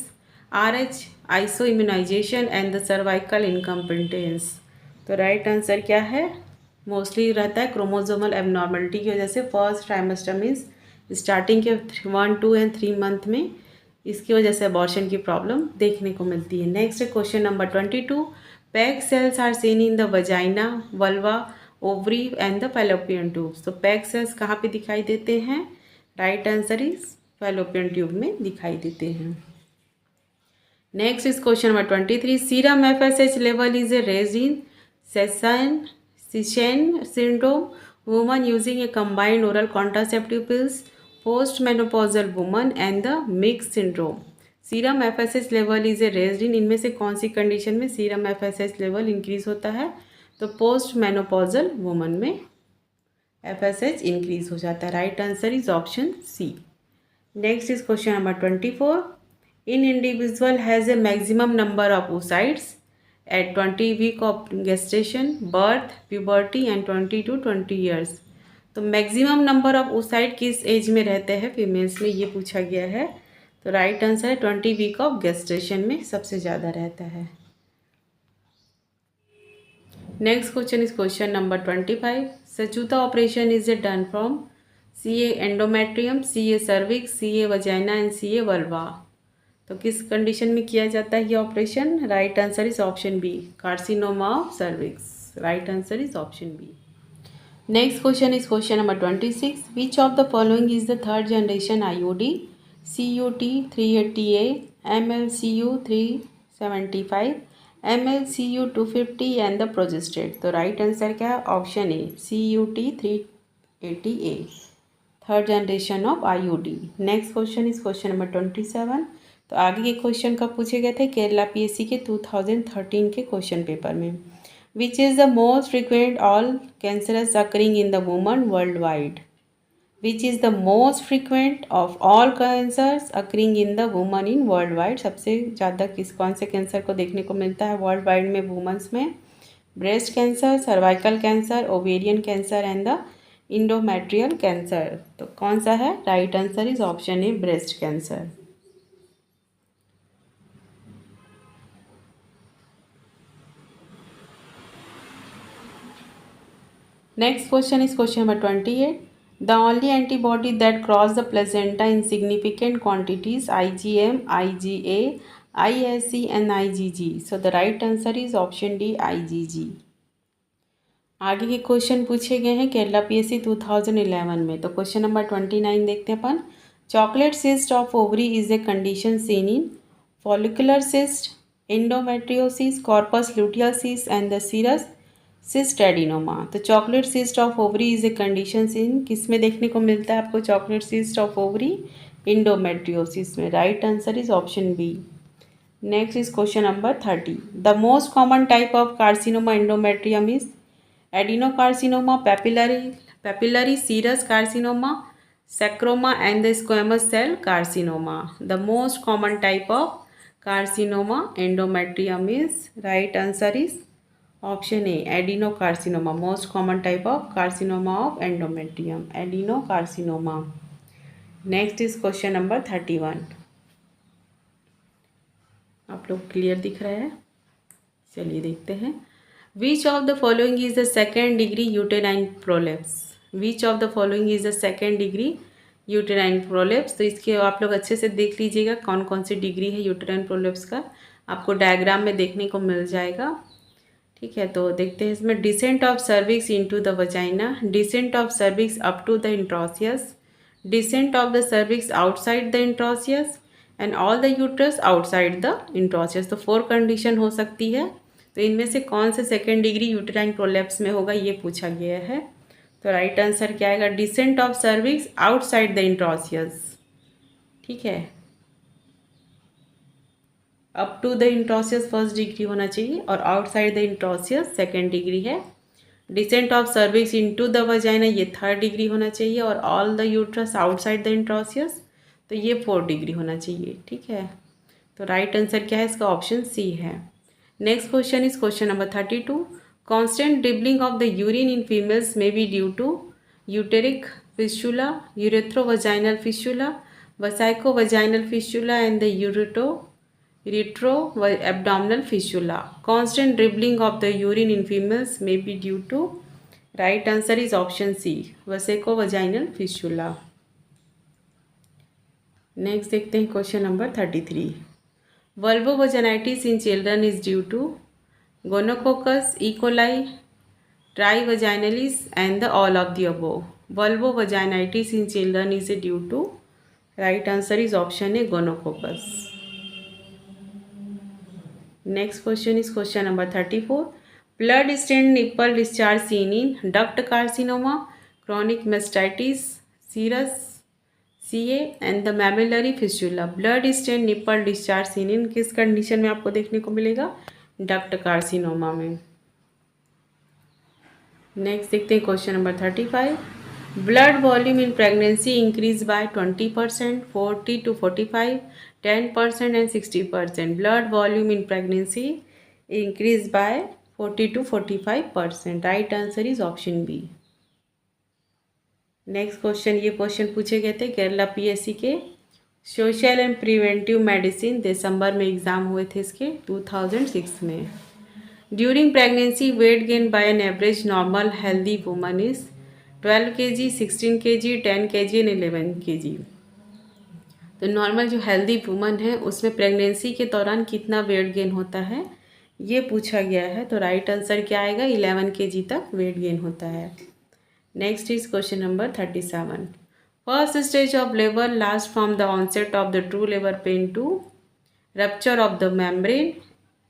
RH, iso immunization and the cervical incompetence. तो राइट आंसर क्या है? मोस्टली रहता है क्रोमोसोमल एबनॉर्मलिटी की वजह से फर्स्ट ट्राइमेस्टर मीन्स स्टार्टिंग के 1, 2 एंड 3 मंथ में इसकी वजह से अबॉर्शन की प्रॉब्लम देखने को मिलती है। Next question number 22, peg cells are seen in the vagina, vulva, ovary and the fallopian tubes. तो पैग सेल्स कहाँ पे दिखाई देते हैं? Right answer is fallopian tube में दिखाई देते हैं। Next is question number 23, serum FSH level is raised in Sheehan syndrome, woman using a combined oral contraceptive pills, post menopausal woman and the mix syndrome. Serum FSH level is raised इन, इनमें से कौन सी कंडीशन में सीरम FSH लेवल इंक्रीज होता है? तो पोस्ट मेनोपॉजल वुमन में FSH इंक्रीज हो जाता है। Right answer is option C. Next is question number 24, an individual has a maximum number of oocytes at 20 week of gestation, birth, puberty and 20 to 20 years। तो मैक्सिमम नंबर ऑफ oocyte किस एज में रहते हैं फीमेल्स में, ये पूछा गया है। तो राइट आंसर है 20 वीक ऑफ गेस्टेशन में सबसे ज़्यादा रहता है। Next question is question number 25, Schauta operation is a done from CA endometrium, CA cervix, CA vagina and CA vulva. तो किस कंडीशन में किया जाता है ये operation? Right answer is option B, carcinoma of cervix. Right answer is option B. Next question is question number 26, which of the following is the third generation IUD, CUT 380A, MLCU 375, MLCU 250 and the प्रोजेस्टेड। तो राइट आंसर क्या है? Option A, CUT 380A, third generation of IUD। Next question is question number 27। तो आगे के क्वेश्चन कब पूछे गए थे? केरला PSC के 2013 के क्वेश्चन पेपर में। Which is the most frequent all cancerous occurring in the woman world wide, which is the most frequent of all cancers occurring in the woman in world wide. सबसे ज़्यादा कौन से कैंसर को देखने को मिलता है वर्ल्ड वाइड में वुमेंस में? Breast cancer, cervical cancer, ovarian cancer and the endometrial cancer. तो कौन सा है? Right answer is option A, breast cancer. Next question is question number 28. The only antibody that cross the placenta in significant quantities IgM, IgA, IgC and IgG. So the right answer is option D IgG. आगे के क्वेश्चन पूछे गए हैं केरला पीएससी 2011 में। तो क्वेश्चन नंबर 29 देखते हैं अपन। Chocolate cyst of ovary is a condition seen in follicular cyst, endometriosis, corpus luteal cyst and the serous cyst adenoma. तो chocolate cyst of ovary is a condition seen किस में देखने को मिलता है आपको chocolate cyst of ovary? Endometriosis में। Right answer is option B. Next is question number 30। The most common type of carcinoma endometrium is adenocarcinoma, papillary serous carcinoma, sarcoma and the squamous cell carcinoma. The most common type of carcinoma endometrium is, right answer is option A adenocarcinoma. Most common type of carcinoma of endometrium, adenocarcinoma. Next is question number 31. आप लोग क्लियर दिख रहा है? चलिए देखते हैं। Which of the following is the second degree uterine prolapse? Which of the following is the second degree uterine prolapse? तो इसके आप लोग अच्छे से देख लीजिएगा कौन कौन सी डिग्री है यूटेराइन प्रोलेप्स का, आपको डायग्राम में देखने को मिल जाएगा। ठीक है, तो देखते हैं इसमें। Descent of cervix into the vagina, descent of cervix up to the introitus, descent of the cervix outside the introitus and all the uterus outside the introitus. तो 4 कंडीशन हो सकती है। तो इनमें से कौन से सेकेंड डिग्री यूटेराइन प्रोलेप्स में होगा ये पूछा गया है। तो राइट आंसर क्या आएगा? Descent of cervix outside the introitus. ठीक है, up to the introitus first degree होना चाहिए और outside the introitus second degree है। Descent of cervix into the vagina ये 3rd डिग्री होना चाहिए और all the uterus outside the introitus तो ये 4th डिग्री होना चाहिए। ठीक है, तो राइट आंसर क्या है इसका? ऑप्शन सी है। Next question is question number 32. Constant dribbling of the urine in females may be due to uteric fistula, uretrovaginal fistula, vesicovaginal fistula and the uretroabdominal fistula. Constant dribbling of the urine in females may be due to, right answer is option C, vesicovaginal fistula. Next देखते हैं question number 33. Vulvovaginitis in children is due to gonococcus, E. coli, trivaginalis and the all of the above. Vulvovaginitis in children is due to, right answer is option A gonococcus. Next question is question number 34. Blood stained nipple discharge seen in duct carcinoma, chronic mastitis, serous CA and the mammillary fistula. Blood stain nipple discharge seen in किस कंडीशन में आपको देखने को मिलेगा? डक्ट कार्सिनोमा में। नेक्स्ट देखते हैं question number 35। Blood volume in pregnancy increase by 20%, 40 to 45, 10% and 60%। Blood volume in pregnancy increase by 40 to 45%। Right answer is option B. Next question, ये क्वेश्चन पूछे गए थे केरला पीएससी के सोशल एंड प्रिवेंटिव मेडिसिन, दिसंबर में एग्ज़ाम हुए थे इसके 2006 में। During pregnancy weight gain by an average normal healthy woman is 12 kg, 16 kg, 10 kg and 11 kg। तो नॉर्मल जो हेल्दी वुमन है उसमें प्रेगनेंसी के दौरान कितना वेट गेन होता है ये पूछा गया है। तो राइट आंसर क्या आएगा? 11 kg तक वेट गेन होता है। Next is question number 37. First stage of labor lasts from the onset of the true labor pain to rupture of the membrane,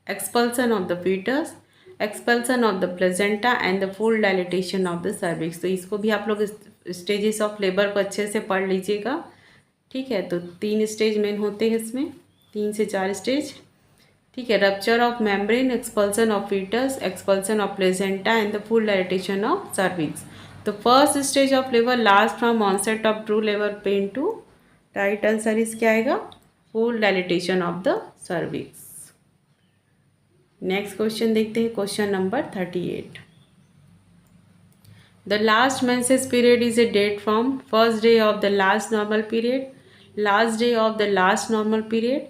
expulsion of the fetus, expulsion of the placenta and the full dilatation of the cervix. तो इसको भी आप लोग स्टेजेस ऑफ लेबर को अच्छे से पढ़ लीजिएगा। ठीक है, तो 3 स्टेज मेन होते हैं इसमें, 3 से 4 स्टेज। ठीक है, rupture of membrane, expulsion of fetus, expulsion of placenta and the full dilatation of cervix. तो first stage of labour last from onset of true labour pain to, right answer is क्या आएगा? Full dilatation of the cervix. Next question देखते हैं question number 38। The last menses period is a date from first day of the last normal period, last day of the last normal period,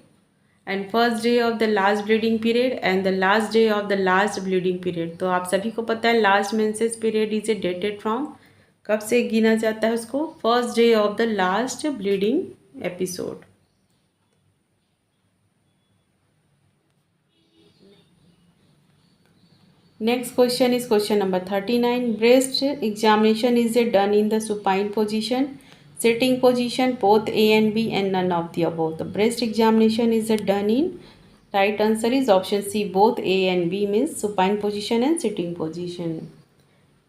and first day of the last bleeding period and the last day of the last bleeding period. तो आप सभी को पता है last menses period is A dated from, कब से गिना जाता है उसको, first day of the last bleeding episode. Next question is question number 39. Breast examination is done in the supine position, sitting position, both A and B and none of the above. The breast examination is done in, right answer is option C, both A and B means supine position and sitting position.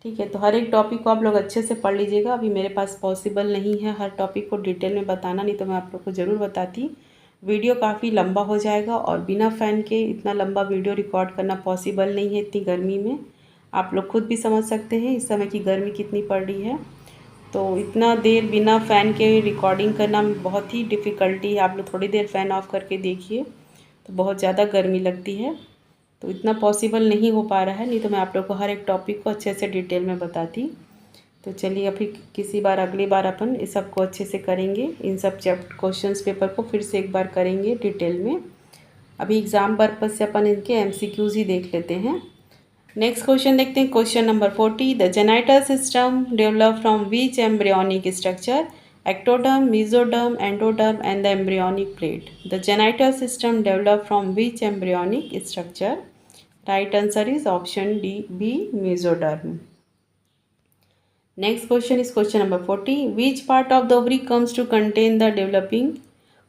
ठीक है, तो हर एक टॉपिक को आप लोग अच्छे से पढ़ लीजिएगा। अभी मेरे पास पॉसिबल नहीं है हर टॉपिक को डिटेल में बताना, नहीं तो मैं आप लोग को ज़रूर बताती। वीडियो काफ़ी लंबा हो जाएगा और बिना फ़ैन के इतना लंबा वीडियो रिकॉर्ड करना पॉसिबल नहीं है इतनी गर्मी में। आप लोग खुद भी समझ सकते हैं इस समय की गर्मी कितनी पड़ रही है, तो इतना देर बिना फ़ैन के रिकॉर्डिंग करना बहुत ही डिफ़िकल्टी है। आप लोग थोड़ी देर फ़ैन ऑफ करके देखिए तो बहुत ज़्यादा गर्मी लगती है, तो इतना पॉसिबल नहीं हो पा रहा है, नहीं तो मैं आप लोग को हर एक टॉपिक को अच्छे से डिटेल में बताती। तो चलिए अभी किसी बार अगली बार अपन इस सबको अच्छे से करेंगे, इन सब क्वेश्चंस पेपर को फिर से एक बार करेंगे डिटेल में। अभी एग्ज़ाम पर्पज़ से अपन इनके MCQs ही देख लेते हैं। नेक्स्ट क्वेश्चन देखते हैं, question number 40। The genital system develop from which embryonic structure, ectoderm, mesoderm, endoderm and the embryonic plate. The genital system developed from which embryonic structure? Right answer is option D, B, mesoderm. Next question is question number 40. Which part of the ovary comes to contain the developing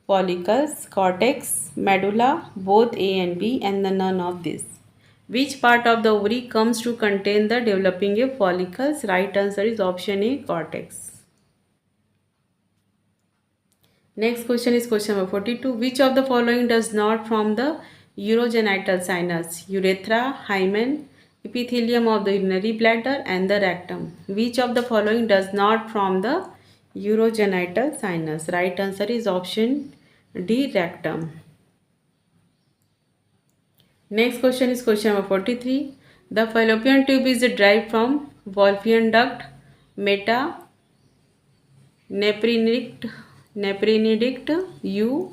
follicles? Cortex, medulla, both A and B and the none of this. Which part of the ovary comes to contain the developing follicles? Right answer is option A, cortex. Next question is question number 42. Which of the following does not form the urogenital sinus? Urethra, hymen, epithelium of the urinary bladder and the rectum. Which of the following does not form the urogenital sinus? Right answer is option D, rectum. Next question is question number 43. The fallopian tube is derived from Wolffian duct, meta, nephridict U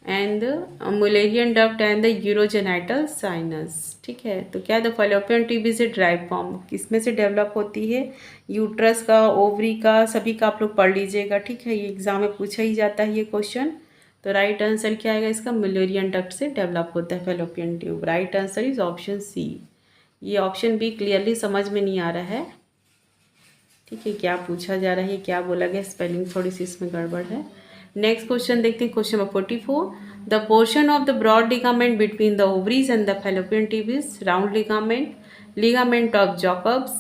and Mullerian duct and the urogenital sinus. ठीक है, तो क्या the fallopian tube is drive form किसमें से डेवलप होती है? यूट्रस का, ओवरी का, सभी का आप लोग पढ़ लीजिएगा। ठीक है, ये एग्जाम में पूछा ही जाता है ये क्वेश्चन। तो राइट आंसर क्या आएगा इसका? मुलेरियन डक्ट से डेवलप होता है fallopian tube. Right answer is option C. ये ऑप्शन बी क्लियरली समझ में नहीं आ रहा है। ठीक है, क्या पूछा जा रहा है, क्या बोला गया, स्पेलिंग थोड़ी सी इसमें गड़बड़ है। नेक्स्ट क्वेश्चन देखते हैं, question number 44। The portion of the broad ligament between the ovaries and the fallopian tube is round ligament, ligament of Jacobs,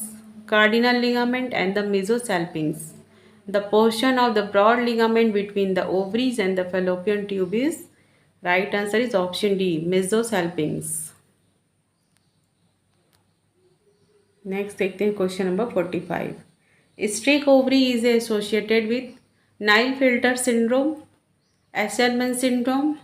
cardinal ligament and the mesosalpinx. The portion of the broad ligament between the ovaries and the fallopian tube is, right answer is option D, mesosalpinx. Next देखते हैं question number 45। Streak ovary is associated with Nail-Filter syndrome, Asherman syndrome,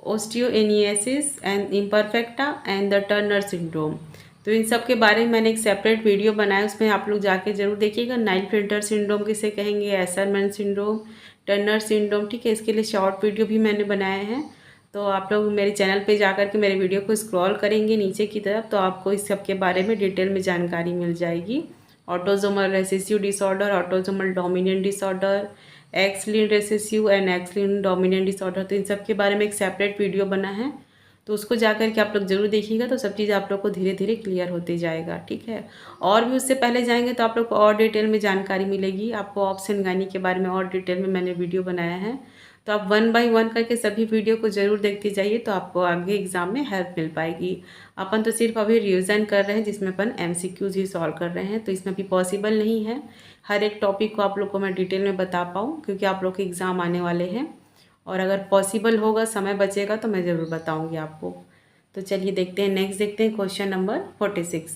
osteogenesis and imperfecta and the Turner syndrome। तो इन सब के बारे में मैंने एक सेपरेट वीडियो बनाया, उसमें आप लोग जाके जरूर देखिएगा। नाइल-फिल्टर सिंड्रोम किसे कहेंगे, एशरमैन सिंड्रोम, टर्नर सिंड्रोम। ठीक है, इसके लिए शॉर्ट वीडियो भी मैंने बनाए हैं, तो आप लोग मेरे चैनल पे जाकर के मेरे वीडियो को स्क्रॉल करेंगे नीचे की तरफ, तो आपको इस सब के बारे में डिटेल में जानकारी मिल जाएगी। Autosomal recessive disorder, autosomal dominant disorder, x linked recessive and x linked dominant disorder, तो इन सब के बारे में एक सेपरेट वीडियो बना है, तो उसको जाकर के आप लोग ज़रूर देखिएगा, तो सब चीज़ आप लोग को धीरे धीरे क्लियर होते जाएगा। ठीक है, और भी उससे पहले जाएंगे तो आप लोग को और डिटेल में जानकारी मिलेगी। आपको ऑप्शन गानी के बारे में और डिटेल में मैंने वीडियो बनाया है, तो आप 1 बाय 1 करके सभी वीडियो को ज़रूर देखते जाइए, तो आपको आगे एग्जाम में हेल्प मिल पाएगी। अपन तो सिर्फ अभी रिविज़न कर रहे हैं, जिसमें अपन MCQs ही सॉल्व कर रहे हैं, तो इसमें भी पॉसिबल नहीं है हर एक टॉपिक को आप लोग को मैं डिटेल में बता पाऊँ, क्योंकि आप लोग के एग्ज़ाम आने वाले हैं, और अगर पॉसिबल होगा, समय बचेगा, तो मैं ज़रूर बताऊँगी आपको। तो चलिए देखते हैं, नेक्स्ट देखते हैं question number 46।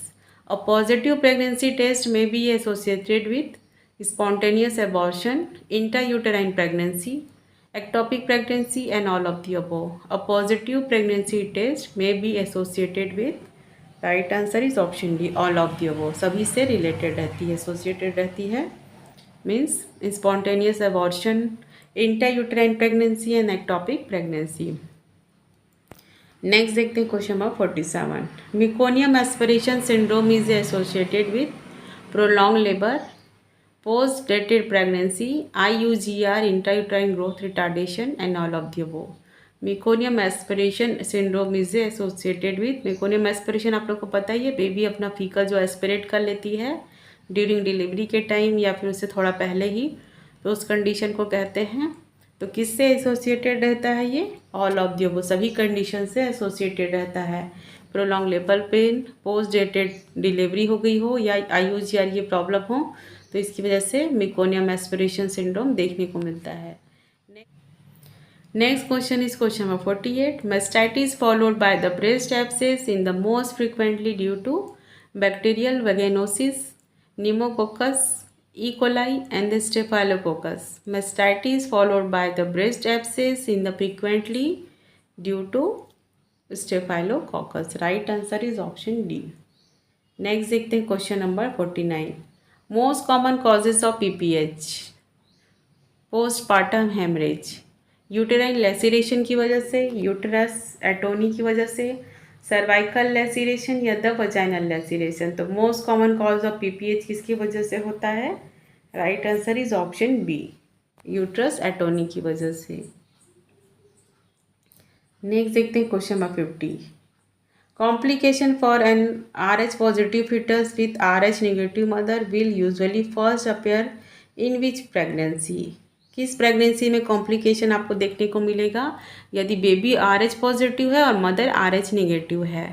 A positive pregnancy test may be associated with spontaneous abortion, intrauterine pregnancy, ectopic pregnancy and all of the above. A positive pregnancy test may be associated with, right answer is option D, all of the above। सभी से रिलेटेड रहती है, एसोसिएटेड रहती है, means spontaneous abortion, intrauterine pregnancy and ectopic pregnancy. Next देखते हैं question number 47। Meconium aspiration syndrome is associated with prolong labour, post dated pregnancy, IUGR, intrauterine growth retardation and all of the above. Meconium aspiration syndrome is associated with, meconium aspiration आप लोग को पता ही है, बेबी अपना फीका जो एस्पिरेट कर लेती है ड्यूरिंग डिलीवरी के टाइम या फिर उससे थोड़ा पहले ही, तो उस कंडीशन को कहते हैं। तो किससे एसोसिएटेड रहता है ये? ऑल ऑफ द अबव, सभी कंडीशन से एसोसिएटेड रहता है। Prolong labour pain, post dated delivery हो गई हो या IUGR ये प्रॉब्लम हो, तो इसकी वजह से मेकोनियम एस्पिरेशन सिंड्रोम देखने को मिलता है। Next question is question number 48. Mastitis followed by the breast abscess in the most frequently due to bacterial vaginosis, pneumococcus, E. coli and the staphylococcus. Mastitis followed by the breast abscess in the frequently due to staphylococcus. Right answer is option D. Next देखते हैं question number 49. Most common causes of PPH. Postpartum hemorrhage. Uterine laceration की वजह से, यूटेरस एटोनी की वजह से, सर्वाइकल लेसिरेशन या द वजाइनल लेसिरेशन। तो most common cause of PPH किसकी वजह से होता है? Right answer is option B, uterus atony की वजह से। नेक्स्ट देखते हैं question number 50। Complication for an RH positive fetus with RH negative mother will usually first appear in which pregnancy. किस प्रेगनेंसी में कॉम्प्लिकेशन आपको देखने को मिलेगा यदि बेबी RH पॉजिटिव है और मदर RH नेगेटिव है?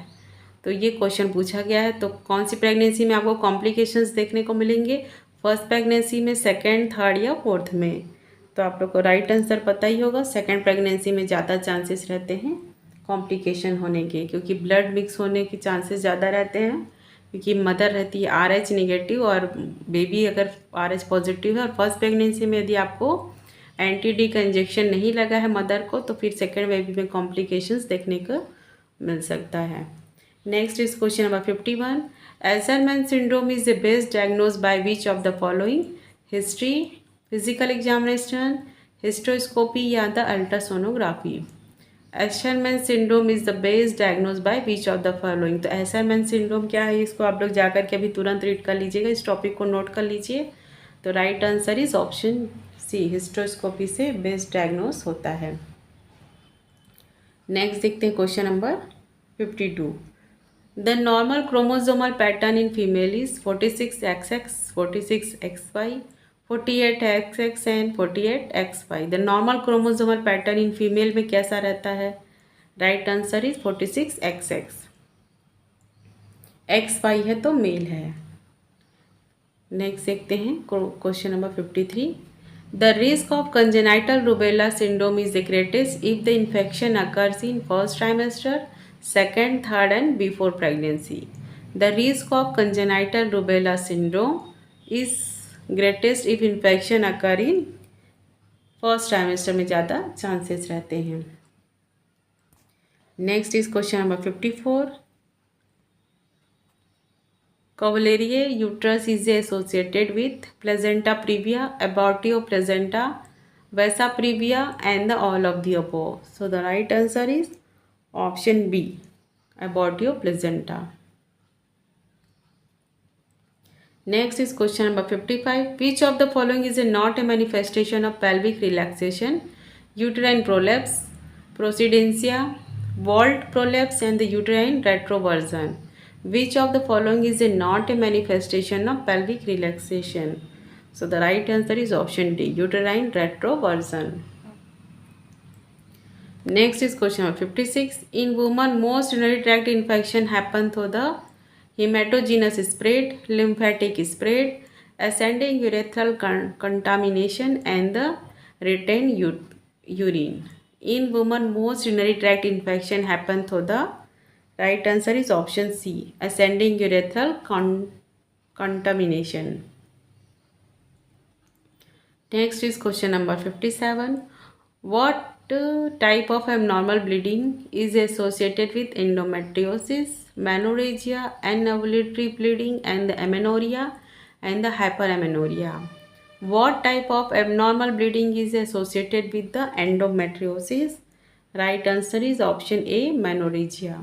तो ये क्वेश्चन पूछा गया है। तो कौन सी प्रेगनेंसी में आपको कॉम्प्लिकेशंस देखने को मिलेंगे? फर्स्ट प्रेगनेंसी में, सेकंड, थर्ड या फोर्थ में? तो आप लोग को राइट आंसर पता ही होगा, सेकंड प्रेगनेंसी में ज़्यादा चांसेस रहते हैं कॉम्प्लिकेशन होने के, क्योंकि ब्लड मिक्स होने के चांसेस ज़्यादा रहते हैं, क्योंकि मदर रहती है RH नेगेटिव और बेबी अगर RH पॉजिटिव है। और फर्स्ट प्रेगनेंसी में यदि आपको एंटी-डी का इंजेक्शन नहीं लगा है मदर को, तो फिर सेकेंड बेबी में कॉम्प्लिकेशंस देखने को मिल सकता है। Next is question number 51। Asherman syndrome is the best diagnose by which of the following? History, physical examination, hysteroscopy या the ultrasonography. Asherman syndrome is the best diagnose by which of the following. तो एल्सरमैन सिंड्रोम क्या है, इसको आप लोग जाकर के अभी तुरंत रीड कर लीजिएगा, इस टॉपिक को नोट कर लीजिए। तो right answer is option C, hysteroscopy से बेस्ट डायग्नोस होता है। नेक्स्ट देखते हैं question number 52। The normal chromosomal pattern in female is 46XX, 46XY, 48XX and 48XY। The normal chromosomal pattern in female में कैसा रहता है? Right answer is 46XX। XY है तो मेल है। नेक्स्ट देखते हैं question number 53। The risk of congenital rubella syndrome is the greatest if the infection occurs in first trimester, second, third and before pregnancy. The risk of congenital rubella syndrome is greatest if infection occur in first trimester में ज़्यादा चांसेस रहते हैं। Next is question number 54। Cavalier uterus is associated with placenta previa, abortio placenta, vasa previa and the all of the above. So the right answer is option B, abortio placenta. Next is question number 55. Which of the following is not a manifestation of pelvic relaxation? Uterine prolapse, procedencia, vault prolapse and the uterine retroversion. Which of the following is not a manifestation of pelvic relaxation? So the right answer is option D, uterine retroversion. Next is question number 56. In women, most urinary tract infection happen through the hematogenous spread, lymphatic spread, ascending urethral contamination and the retained urine. In women, most urinary tract infection happen through the right answer is option C, ascending urethral contamination. Next is question number 57. What type of abnormal bleeding is associated with endometriosis, menorrhagia, anovulatory bleeding and the amenorrhea and the hyperamenorrhea? What type of abnormal bleeding is associated with the endometriosis? Right answer is option A, menorrhagia.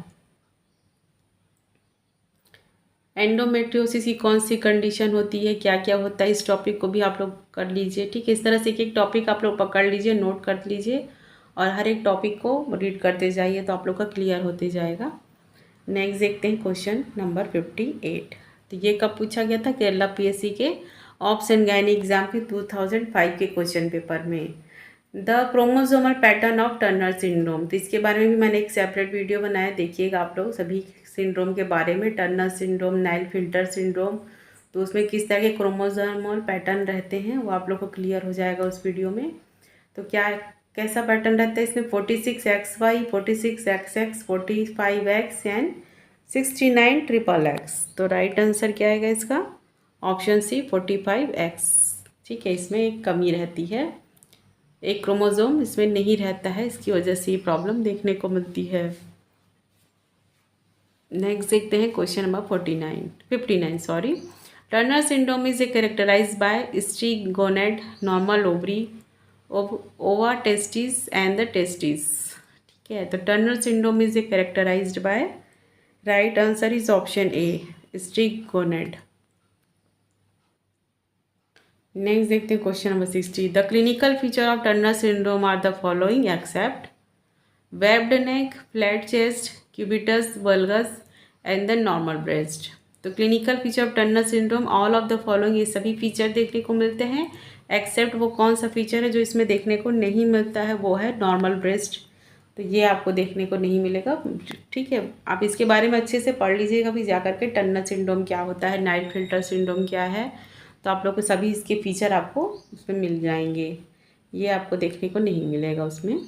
Endometriosis की कौन सी कंडीशन होती है, क्या क्या होता है, इस टॉपिक को भी आप लोग कर लीजिए। ठीक है, इस तरह से एक एक टॉपिक आप लोग पकड़ लीजिए, नोट कर लीजिए और हर एक टॉपिक को रीड करते जाइए तो आप लोग का क्लियर होते जाएगा। नेक्स्ट देखते हैं क्वेश्चन नंबर 58। तो ये कब पूछा गया था? केरला पीएससी के ऑप्स एंड गायनी एग्जाम के 2005 के क्वेश्चन पेपर में। The chromosomal pattern of Turner syndrome, तो इसके बारे में भी मैंने एक सेपरेट वीडियो बनाया, देखिएगा आप लोग सभी सिंड्रोम के बारे में। Turner syndrome, Nile filter syndrome, तो उसमें किस तरह के क्रोमोसोमल पैटर्न रहते हैं वो आप लोग को क्लियर हो जाएगा उस वीडियो में। तो क्या कैसा पैटर्न रहता है इसमें? 46XY, 46XX, 45X and 69XXX। तो राइट आंसर क्या आएगा इसका? Option C 45X। ठीक है, इसमें एक कमी रहती है, एक क्रोमोसोम इसमें नहीं रहता है, इसकी वजह से ये प्रॉब्लम देखने को मिलती है। नेक्स्ट देखते हैं question number 59 Turner syndrome is characterised by streak gonad, normal ovary, ova testis and the testis. ठीक है, तो Turner syndrome is characterised by, right answer is option A, streak gonad. Next देखते हैं question number 60। The clinical feature of Turner syndrome are the following except webbed neck, flat chest, cubitus valgus and the normal breast. तो clinical feature of Turner syndrome all of the following, ये सभी फीचर देखने को मिलते हैं एक्सेप्ट वो कौन सा फीचर है जो इसमें देखने को नहीं मिलता है, वो है नॉर्मल ब्रेस्ट। तो ये आपको देखने को नहीं मिलेगा। ठीक है, आप इसके बारे में अच्छे से पढ़ लीजिएगा भी जा करके, टर्नर सिंड्रोम क्या होता है, नाइल फिल्टर सिंड्रोम क्या है, तो आप लोग को सभी इसके फीचर आपको उसमें मिल जाएंगे, ये आपको देखने को नहीं मिलेगा उसमें।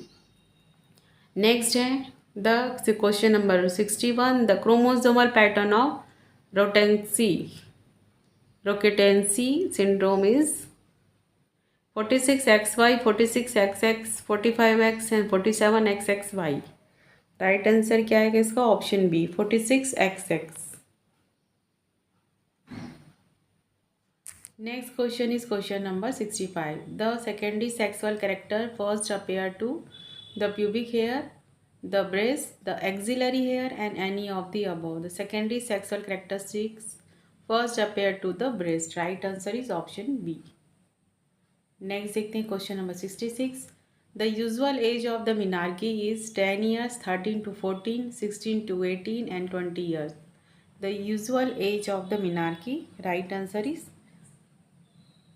नेक्स्ट है the question number 61। The chromosomal pattern of Rokitansky syndrome is 46XY, 46XX, 45X and 47XXY। Right answer क्या है इसका? Option B 46XX। Next question is question number 65. The secondary sexual character first appear to the pubic hair, the breast, the axillary hair and any of the above. The secondary sexual characteristics first appear to the breast. Right answer is option B. Next देखते हैं question number 66. The usual age of the menarche is 10 years, 13 to 14, 16 to 18 and 20 years. The usual age of the menarche, right answer is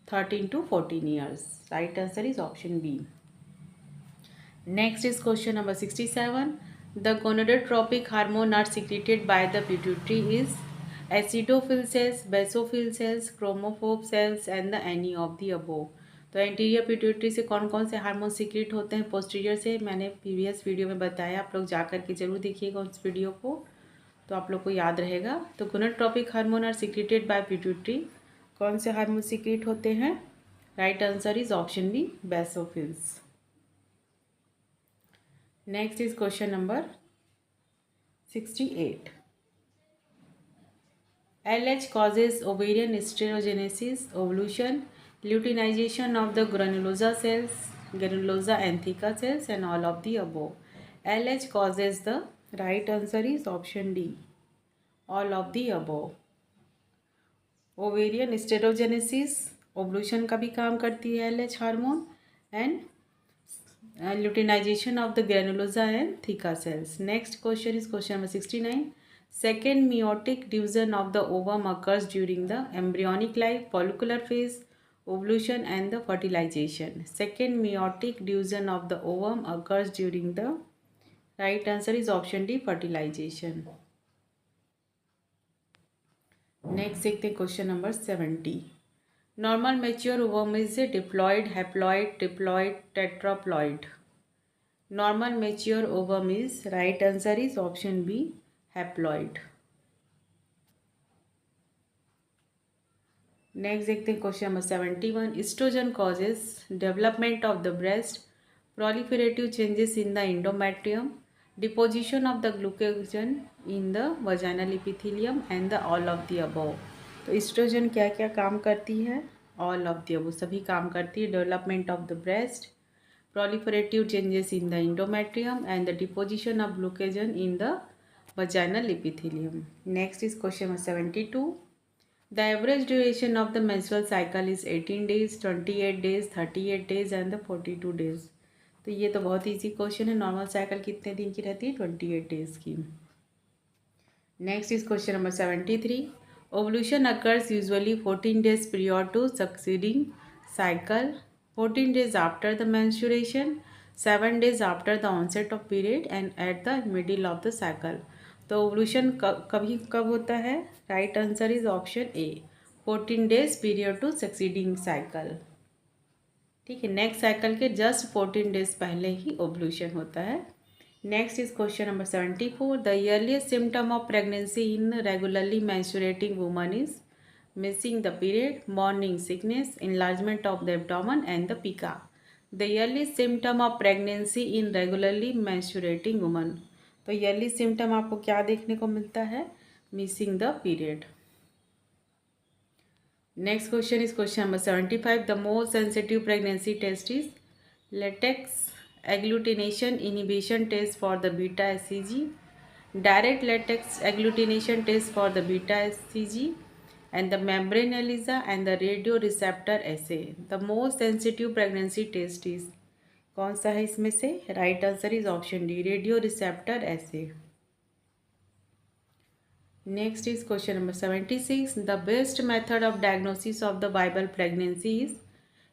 13 to 14 years. Right answer is option B. Next is question number 67. The gonadotropic hormone are secreted by the pituitary is acidophil cells, basophil cells, chromophobe cells and the any of the above. तो एंटीरियर पिट्यूटरी से कौन कौन से हार्मोन सीक्रेट होते हैं, पोस्टीरियर से मैंने प्रीवियस वीडियो में बताया, आप लोग जा कर के जरूर देखिएगा उस वीडियो को, तो आप लोग को याद रहेगा। तो gonadotropic hormone are secreted by pituitary, कौन से हार्मोन सीक्रेट होते हैं? Right answer is option B, basophils. Next is question number 68. LH causes ovarian sterogenesis, ovulation, luteinization of the granulosa cells, granulosa and theca cells and all of the above. LH causes the, right answer is option D, all of the above. Ovarian steroidogenesis, ovulation का भी काम करती है LH hormone, and luteinisation of the granulosa and theca cells. Next question is question number 69. Second meiotic division of the ovum occurs during the embryonic life, follicular phase, ovulation and the fertilization. Second meiotic division of the ovum occurs during the, right answer is option D, fertilization. Next देखते हैं question number 70. Normal mature ovum is a diploid, haploid, triploid, tetraploid. Normal mature ovum is, right answer is option B, haploid. Next देखते हैं question number 71. Estrogen causes development of the breast, proliferative changes in the endometrium, deposition of the glucogen in the vaginal epithelium and the all of the above. तो एस्ट्रोजन क्या क्या काम करती है ऑल ऑफ द वो सभी काम करती है। Development of the breast, proliferative changes in the endometrium and the deposition of glucagon in the vaginal epithelium. Next is question number 72. The average duration of the menstrual cycle is 18 days, 28 days, 38 days and the 42 days. तो ये तो बहुत ईजी क्वेश्चन है। नॉर्मल साइकिल कितने दिन की रहती है? 28 डेज की। Next is question number 73. Ovulation occurs usually 14 days prior to succeeding cycle, 14 days after the menstruation, 7 days after the onset of period and at the middle of the cycle. तो ओवल्यूशन कभी कब होता है? Right answer is option A, 14 days period to succeeding cycle. ठीक है, नेक्स्ट साइकिल के जस्ट 14 days पहले ही ओवल्यूशन होता है। Next is question number 74. The earliest symptom of pregnancy in regularly menstruating woman is missing the period, morning sickness, enlargement of the abdomen and the pica. The earliest symptom of pregnancy in regularly menstruating woman. तो ईयरली सिम्टम आपको क्या देखने को मिलता है? Missing the period. Next question is question number 75. The most sensitive pregnancy test is latex agglutination inhibition test for the beta HCG, direct latex agglutination test for the beta HCG, and the membrane ELISA and the radio receptor assay. The most sensitive pregnancy test is कौन सा है इसमें से? Right answer is option D, radio receptor essay. Next is question number 76. The best method of diagnosis of the viable pregnancy is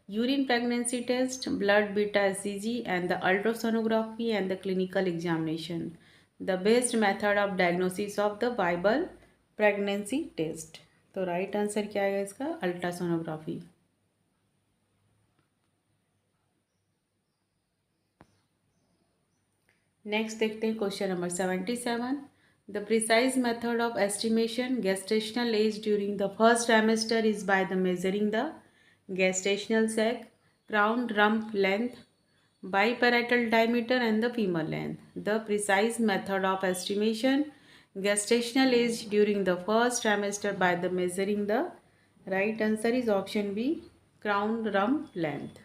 urine pregnancy test, blood beta HCG and the ultrasonography and the clinical examination. The best method of diagnosis of the viable pregnancy test. तो राइट आंसर क्या है इसका? अल्ट्रासोनोग्राफी। नेक्स्ट देखते हैं question number 77. The precise method of estimation gestational age during the first trimester is by the measuring the gestational sac, crown rump length, biparietal diameter and the femur length. The precise method of estimation gestational age during the first trimester by the measuring the right answer is option B, crown rump length.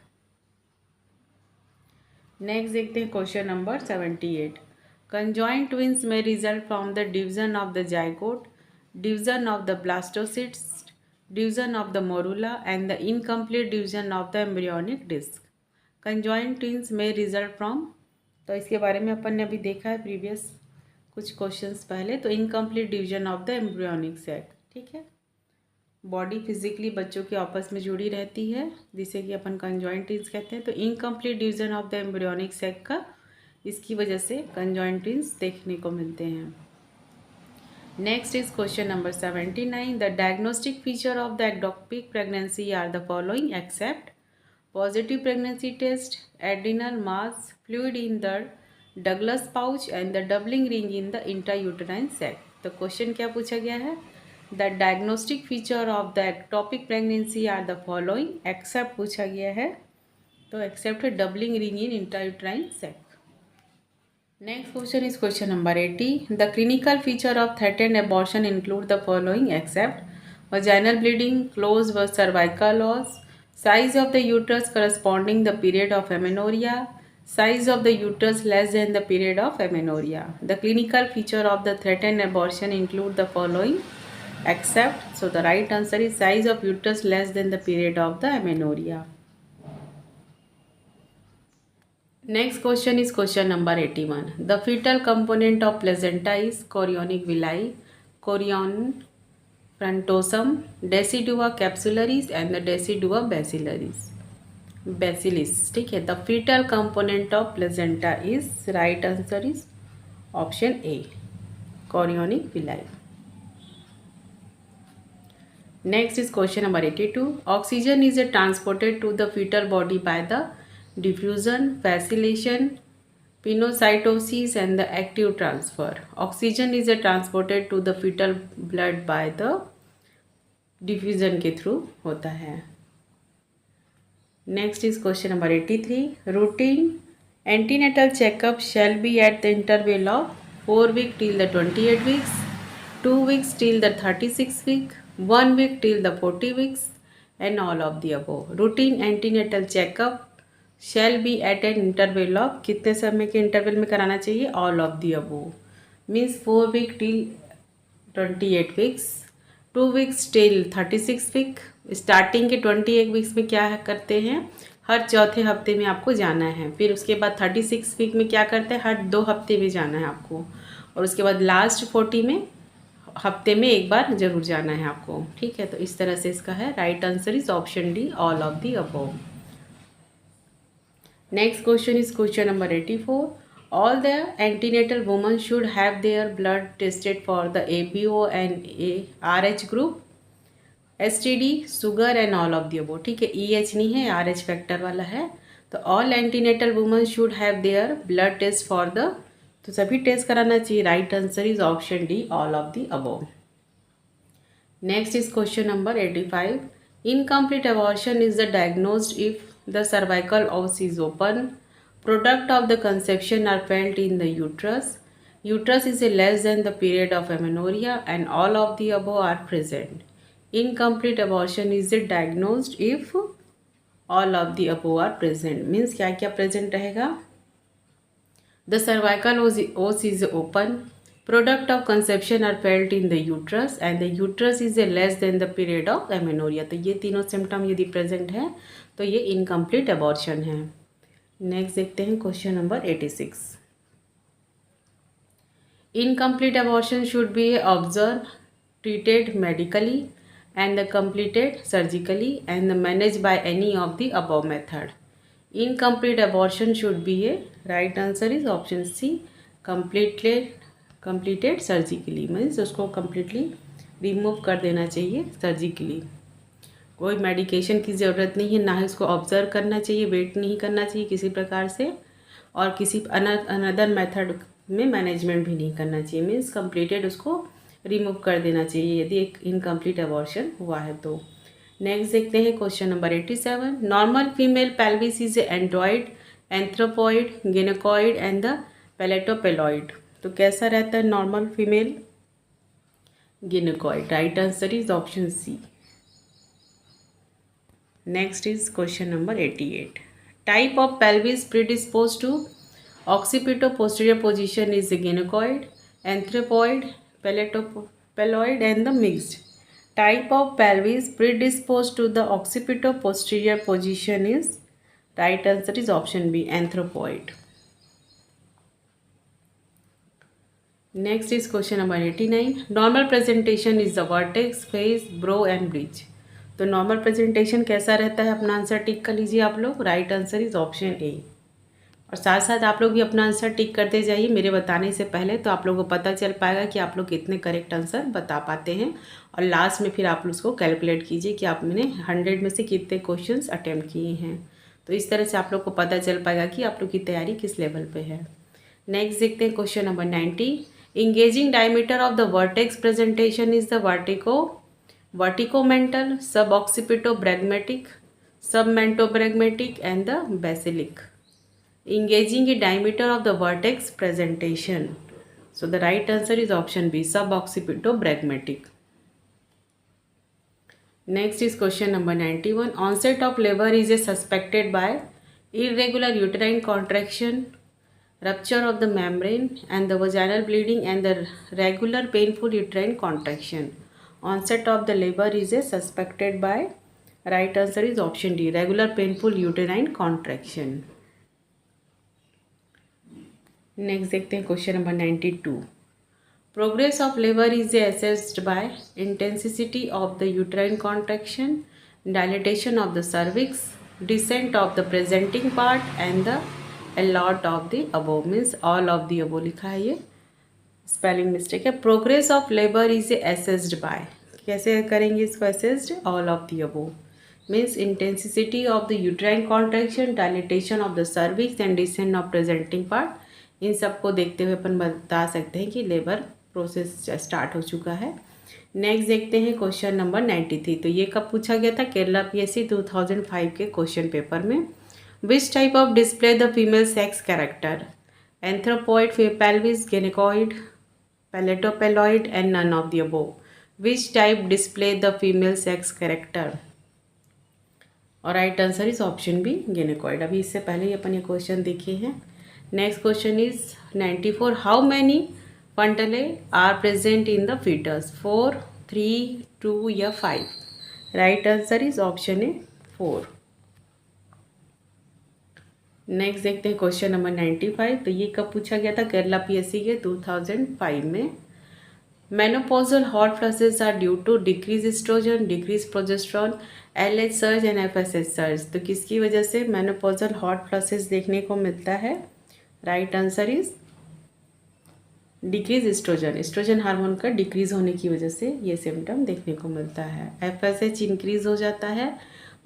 Next देखते हैं question number 78. Conjoined twins may result from the division of the zygote, division of the blastocysts, division of the morula and the incomplete division of the embryonic disc. Conjoined twins may result from, तो इसके बारे में अपन ने अभी देखा है प्रीवियस कुछ क्वेश्चंस पहले। तो incomplete division of the embryonic sac. ठीक है, बॉडी फिजिकली बच्चों के आपस में जुड़ी रहती है जिसे कि अपन कंजॉइंट ट्विंस कहते हैं। तो incomplete division of the embryonic sac का इसकी वजह से कंजॉइंट ट्विंस देखने को मिलते हैं। Next is question number 79. The diagnostic feature of the ectopic pregnancy are the following except positive pregnancy test, adrenal mass, fluid in the Douglas pouch and the doubling ring in the intrauterine sac. तो क्वेश्चन क्या पूछा गया है? The diagnostic feature of the ectopic pregnancy are the following except पूछा गया है। तो except doubling ring in intrauterine sac. Next question is question number 80. The clinical feature of threatened abortion include the following except vaginal bleeding, closed cervical loss, size of the uterus corresponding the period of amenorrhea, size of the uterus less than the period of amenorrhea. The clinical feature of the threatened abortion include the following except, so the right answer is size of uterus less than the period of the amenorrhea. Next question is question number 81. The fetal component of placenta is chorionic villi, chorion frontosum, decidua capsularis and the decidua bacillaris. ठीक है, the fetal component of placenta is right answer is option A, chorionic villi. Next is question number 82. Oxygen is transported to the fetal body by the diffusion, facilitation, pinocytosis and the active transfer. Oxygen is transported to the fetal blood by the diffusion के थ्रू होता है। Next is question number 83. Routine antenatal checkup shall be at the interval of 4 weeks till the 28 weeks, 2 weeks till the 36 week, 1 week till the 40 weeks, and all of the above. Routine antenatal checkup shall be at an interval of कितने समय के इंटरवल में कराना चाहिए? All of the above. Means 4 week till 28 weeks, 2 weeks till 36 week. Starting के 28 वीक्स में क्या करते हैं? हर चौथे हफ्ते में आपको जाना है. फिर उसके बाद 36 वीक में क्या करते हैं? हर 2 हफ्ते में जाना है आपको. और उसके बाद लास्ट 40 में हफ्ते में एक बार जरूर जाना है आपको. ठीक है, तो इस तरह से इसका है. Right answer is option D, all of the above. Next question is question number 84. All the antenatal women should have their blood tested for the ABO and RH group, STD, sugar and all of the above. ठीक है, EH नहीं है, RH फैक्टर वाला है. तो all antenatal women should have their blood test for the, तो सभी टेस्ट कराना चाहिए. Right answer is option D, all of the above. Next is question number 85. Incomplete abortion is the diagnosed if the cervical os is open, product of the conception are felt in the uterus, uterus is less than the period of amenorrhea, and all of the above are present. Incomplete abortion is diagnosed if all of the above are present. Means क्या क्या present रहेगा? The cervical os is open, product of conception are felt in the uterus, and the uterus is less than the period of amenorrhea. तो ये तीनों सिम्टम यदि प्रेजेंट है तो ये इनकम्प्लीट अबॉर्शन है. नेक्स्ट देखते हैं question number 86. Incomplete abortion should be observe, treated medically and the completed surgically and manage by any of the above method. Incomplete abortion should be a, right answer is option C, completed surgically. Means उसको कम्प्लीटली रिमूव कर देना चाहिए सर्जिकली. कोई मेडिकेशन की ज़रूरत नहीं है, ना ही उसको ऑब्जर्व करना चाहिए, वेट नहीं करना चाहिए किसी प्रकार से, और किसी अनदर मेथड में मैनेजमेंट भी नहीं करना चाहिए. मीन्स कंप्लीटेड उसको रिमूव कर देना चाहिए यदि एक इनकम्प्लीट अबॉर्शन हुआ है तो. नेक्स्ट देखते हैं question number 87. Normal female pelvis is android, anthropoid, gynaecoid and the platypelloid. तो कैसा रहता है normal female? Gynaecoid. Right answer is option C. Next is question number 88. Type of pelvis predisposed to occipito-posterior position is the gynecoid, anthropoid, paletopelloid and the mixed. Type of pelvis predisposed to the occipito-posterior position is, right answer is option B, anthropoid. Next is question number 89. Normal presentation is the vertex, face, brow and bridge. तो नॉर्मल प्रेजेंटेशन कैसा रहता है? अपना आंसर टिक कर लीजिए आप लोग. राइट आंसर इज ऑप्शन ए. और साथ साथ आप लोग भी अपना आंसर टिक करते जाइए मेरे बताने से पहले, तो आप लोगों को पता चल पाएगा कि आप लोग कितने करेक्ट आंसर बता पाते हैं. और लास्ट में फिर आप उसको कैलकुलेट कीजिए कि आपने 100 में से कितने क्वेश्चंस अटैम्प्ट किए हैं. तो इस तरह से आप लोग को पता चल पाएगा कि आप लोग की तैयारी किस लेवल पे है. नेक्स्ट देखते हैं question number 90. Engaging diameter of the vertex presentation is the verticomental, suboccipito-brachmatic, submentobrachmatic and the basilic. Engaging the diameter of the vertex presentation. So the right answer is option B, suboccipito-brachmatic. Next is question number 91. Onset of labor is suspected by irregular uterine contraction, rupture of the membrane and the vaginal bleeding and the regular painful uterine contraction. Onset of the labor is suspected by, right answer is option D, regular painful uterine contraction. Next देखते हैं question number 92. Progress of labor is assessed by intensity of the uterine contraction, dilatation of the cervix, descent of the presenting part and the lot of the above. Means all of the above लिखा है, ये स्पेलिंग मिस्टेक है. Progress of labour is assessed by, कैसे करेंगे इसको assessed? All of the above. Means intensity of the uterine contraction, dilatation of the cervix and descent of presenting part. इन सबको देखते हुए अपन बता सकते हैं कि लेबर प्रोसेस स्टार्ट हो चुका है. नेक्स्ट देखते हैं क्वेश्चन नंबर 93. तो ये कब पूछा गया था? केरला PSC 2005 के क्वेश्चन पेपर में. Which type of display the female sex character? Anthropoid, pelvis, gynaecoid, platypelloid and none of the above. Which type display the female sex character? और right answer is option B gynaecoid. अभी इससे पहले ही अपन ये क्वेश्चन देखे हैं। Next question is 94, how many fontanelles are present in the fetus, 4, 3, 2 या 5? Right answer is option A 4। Next देखते हैं क्वेश्चन नंबर 95। तो ये कब पूछा गया था? केरला पीएससी के 2005 में। Menopausal hot flushes are due to decrease oestrogen, decrease progesterone, LH surge and FSH surge. तो किसकी वजह से मेनोपॉजल हॉट फ्लशेस देखने को मिलता है? Right answer is decrease oestrogen. Oestrogen hormone का डिक्रीज होने की वजह से ये सिम्टम देखने को मिलता है। FSH इंक्रीज हो जाता है,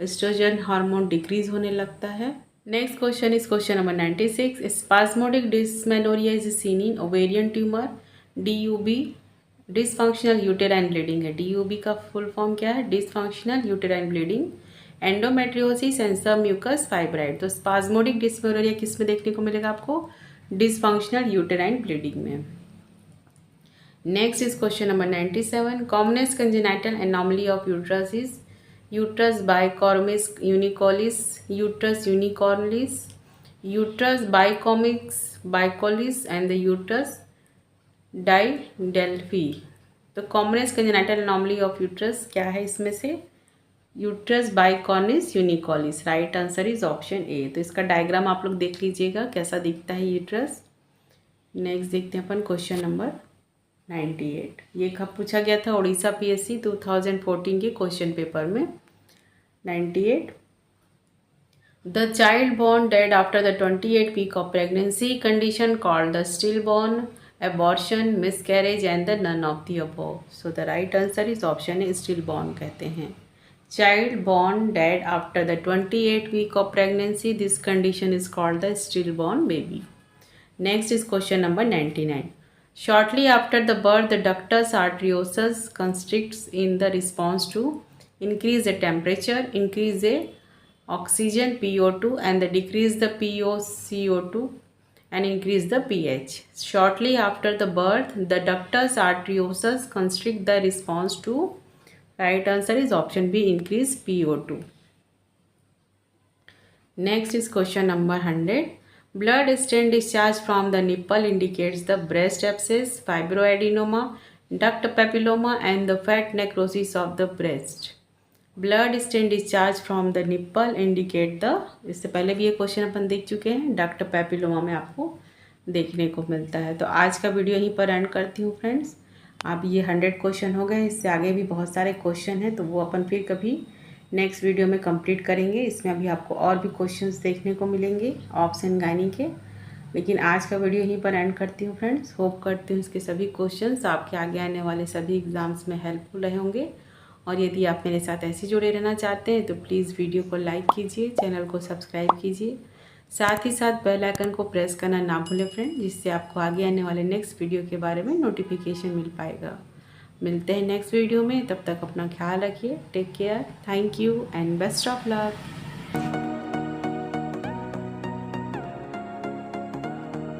एस्ट्रोजन हार्मोन डिक्रीज होने लगता है। Next question is question number 96, spasmodic dysmenorrhoea is seen in ovarian tumour, DUB, dysfunctional uterine bleeding है। DUB का फुल फॉर्म क्या है? Dysfunctional uterine bleeding, endometriosis and submucous fibroid. तो स्पास्मोडिक डिस्मेनोरिया किस में देखने को मिलेगा आपको? डिसफंक्शनल यूटेराइन ब्लीडिंग में। Next is question number 97, commonest congenital anomaly of uterus is uterus bicornis unicollis, uterus unicornis, uterus bicornis and the uterus didelphi। तो commonest congenital anomaly of uterus क्या है इसमें से? Uterus bicornis unicollis. Right answer is option A. तो इसका डायग्राम आप लोग देख लीजिएगा कैसा दिखता है यूट्रस। नेक्स्ट देखते हैं अपन क्वेश्चन नंबर 98। ये कब पूछा गया था? उड़ीसा पीएससी 2014 के क्वेश्चन पेपर में। 98, the child born dead after the 28 week of pregnancy condition called the stillborn, abortion, miscarriage and the none of the above. So the right answer is option A, stillborn कहते हैं। Child born dead after the 28 week of pregnancy, this condition is called the stillborn baby. Next is question number 99, shortly after the birth, the ductus arteriosus constricts in the response to increase the temperature, increase the oxygen PO2 and the decrease the POCO2 and increase the pH. Shortly after the birth, the ductus arteriosus constrict the response to, right answer is option B, increase PO2. Next is question number 100. Blood stain discharge from the nipple indicates the breast abscess, fibroadenoma, duct papilloma and the fat necrosis of the breast. Blood stain discharge from the nipple indicate the, इससे पहले भी ये क्वेश्चन अपन देख चुके हैं, डक्ट पैपिलोमा में आपको देखने को मिलता है। तो आज का वीडियो यहीं पर एंड करती हूँ फ्रेंड्स। अब ये 100 क्वेश्चन हो गए, इससे आगे भी बहुत सारे क्वेश्चन हैं, तो वो अपन फिर कभी नेक्स्ट वीडियो में कंप्लीट करेंगे। इसमें अभी आपको और भी क्वेश्चंस देखने को मिलेंगे ऑप्शन गाइनी के। लेकिन आज का वीडियो यहीं पर एंड करती हूँ फ्रेंड्स। होप करती हूँ इसके सभी क्वेश्चंस आपके आगे आने वाले सभी एग्ज़ाम्स में हेल्पफुल रहे होंगे। और यदि आप मेरे साथ ऐसे जुड़े रहना चाहते हैं तो प्लीज़ वीडियो को लाइक कीजिए, चैनल को सब्सक्राइब कीजिए, साथ ही साथ बेल आइकन को प्रेस करना ना भूलें फ्रेंड, जिससे आपको आगे आने वाले नेक्स्ट वीडियो के बारे में नोटिफिकेशन मिल पाएगा। मिलते हैं नेक्स्ट वीडियो में, तब तक अपना ख्याल रखिए। Take care, thank you and best of luck.